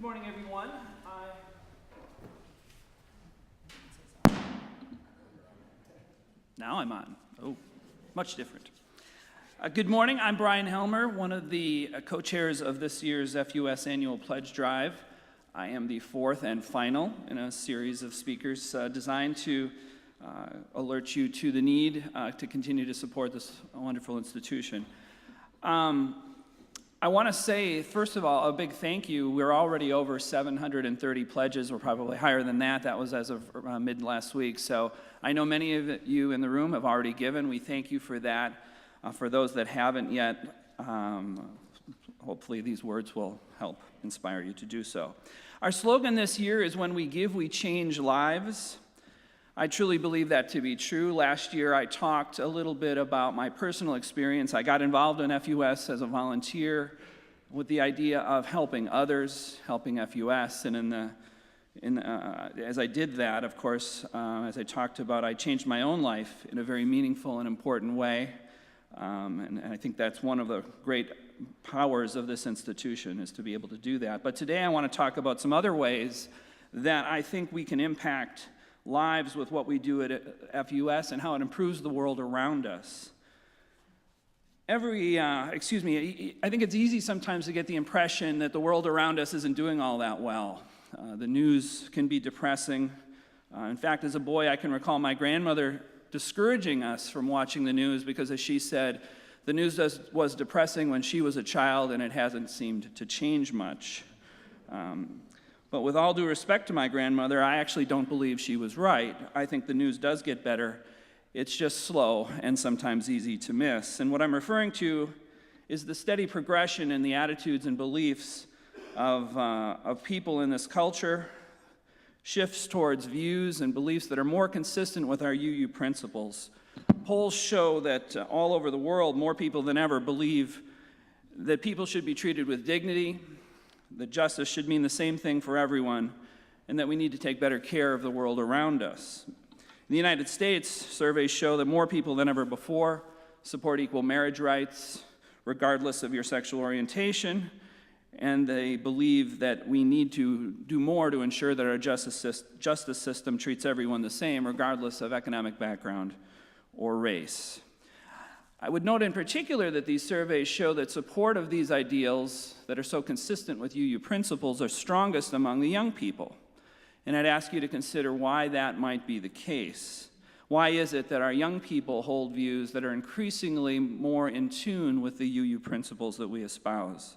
Good morning, everyone. Now I'm on. Oh, much different. Good morning. I'm Brian Helmer, one of the co-chairs of this year's FUS Annual Pledge Drive. I am the fourth and final in a series of speakers designed to alert you to the need to continue to support this wonderful institution. I want to say, first of all, a big thank you. We're already over 730 pledges. We're probably higher than that. That was as of mid last week. So I know many of you in the room have already given. We thank you for that. For those that haven't yet, hopefully these words will help inspire you to do so. Our slogan this year is "When we give, we change lives." I truly believe that to be true. Last year, I talked a little bit about my personal experience. I got involved in FUS as a volunteer with the idea of helping others, helping FUS. And as I did that, of course, as I talked about, I changed my own life in a very meaningful and important way. And I think that's one of the great powers of this institution, is to be able to do that. But today I want to talk about some other ways that I think we can impact lives with what we do at FUS and how it improves the world around us. I think it's easy sometimes to get the impression that the world around us isn't doing all that well. The news can be depressing. In fact, as a boy, I can recall my grandmother discouraging us from watching the news because, as she said, the news was depressing when she was a child and it hasn't seemed to change much. But with all due respect to my grandmother, I actually don't believe she was right. I think the news does get better. It's just slow and sometimes easy to miss. And what I'm referring to is the steady progression in the attitudes and beliefs of people in this culture, shifts towards views and beliefs that are more consistent with our UU principles. Polls show that all over the world, more people than ever believe that people should be treated with dignity, that justice should mean the same thing for everyone, and that we need to take better care of the world around us. In the United States, surveys show that more people than ever before support equal marriage rights, regardless of your sexual orientation, and they believe that we need to do more to ensure that our justice system treats everyone the same, regardless of economic background or race. I would note in particular that these surveys show that support of these ideals that are so consistent with UU principles are strongest among the young people. And I'd ask you to consider why that might be the case. Why is it that our young people hold views that are increasingly more in tune with the UU principles that we espouse?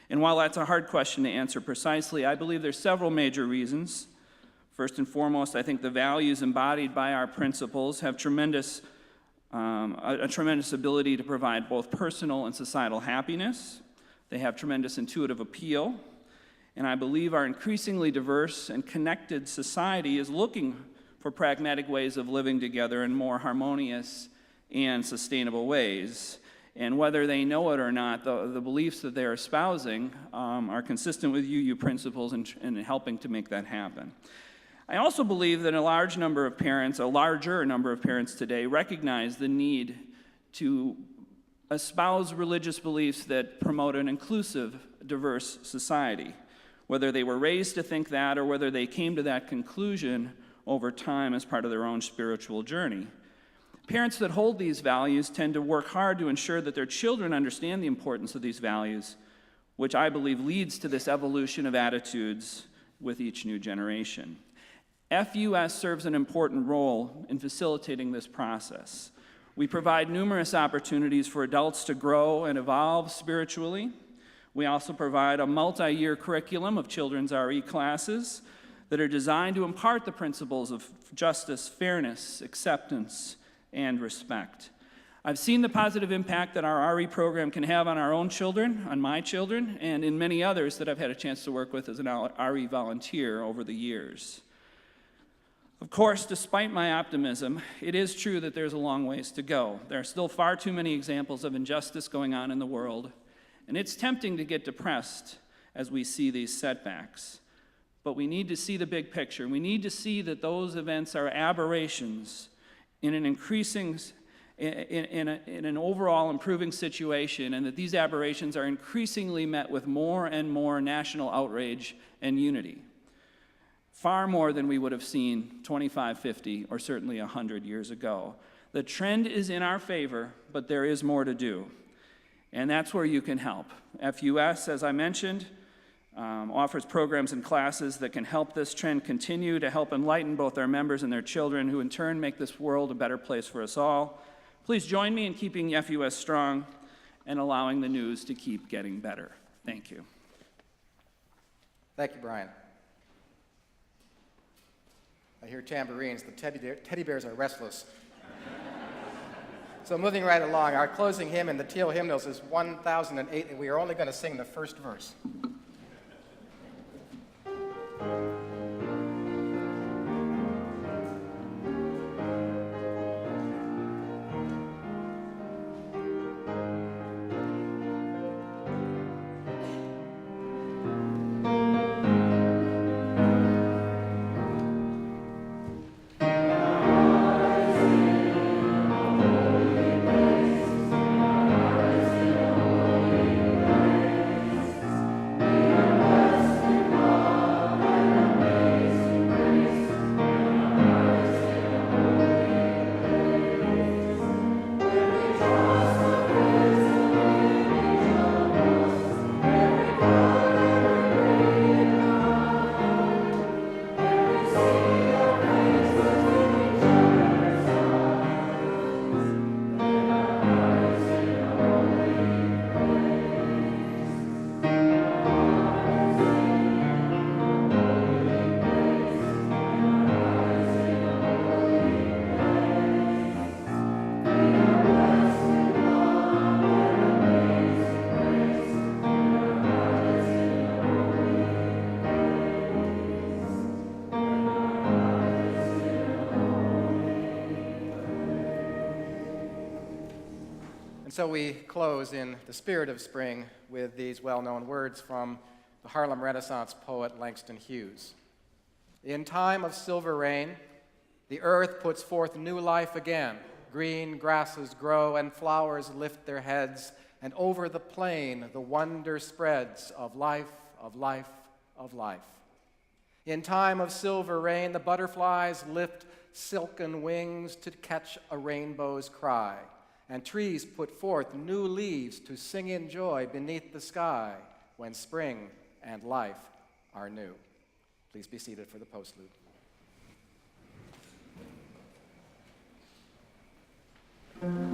And while that's a hard question to answer precisely, I believe there's several major reasons. First and foremost, I think the values embodied by our principles have a tremendous ability to provide both personal and societal happiness. They have tremendous intuitive appeal. And I believe our increasingly diverse and connected society is looking for pragmatic ways of living together in more harmonious and sustainable ways. And whether they know it or not, the beliefs that they're espousing are consistent with UU principles in helping to make that happen. I also believe that a larger number of parents today recognize the need to espouse religious beliefs that promote an inclusive, diverse society. Whether they were raised to think that or whether they came to that conclusion over time as part of their own spiritual journey. Parents that hold these values tend to work hard to ensure that their children understand the importance of these values, which I believe leads to this evolution of attitudes with each new generation. FUS serves an important role in facilitating this process. We provide numerous opportunities for adults to grow and evolve spiritually. We also provide a multi-year curriculum of children's RE classes that are designed to impart the principles of justice, fairness, acceptance, and respect. I've seen the positive impact that our RE program can have on our own children, on my children, and in many others that I've had a chance to work with as an RE volunteer over the years. Of course, despite my optimism, it is true that there's a long ways to go. There are still far too many examples of injustice going on in the world, and it's tempting to get depressed as we see these setbacks. But we need to see the big picture. We need to see that those events are aberrations in an increasing in an overall improving situation, and that these aberrations are increasingly met with more and more national outrage and unity. Far more than we would have seen 25, 50, or certainly 100 years ago. The trend is in our favor, but there is more to do. And that's where you can help. FUS, as I mentioned, offers programs and classes that can help this trend continue to help enlighten both our members and their children, who in turn make this world a better place for us all. Please join me in keeping FUS strong and allowing the news to keep getting better. Thank you. Thank you, Brian. I hear tambourines. The teddy bears are restless. So moving right along, our closing hymn in the Teal Hymnals is 1008, and we are only going to sing the first verse. And so we close in the spirit of spring with these well-known words from the Harlem Renaissance poet Langston Hughes. In time of silver rain, the earth puts forth new life again. Green grasses grow and flowers lift their heads, and over the plain the wonder spreads of life, of life, of life. In time of silver rain, the butterflies lift silken wings to catch a rainbow's cry, and trees put forth new leaves to sing in joy beneath the sky when spring and life are new. Please be seated for the postlude. Thank you.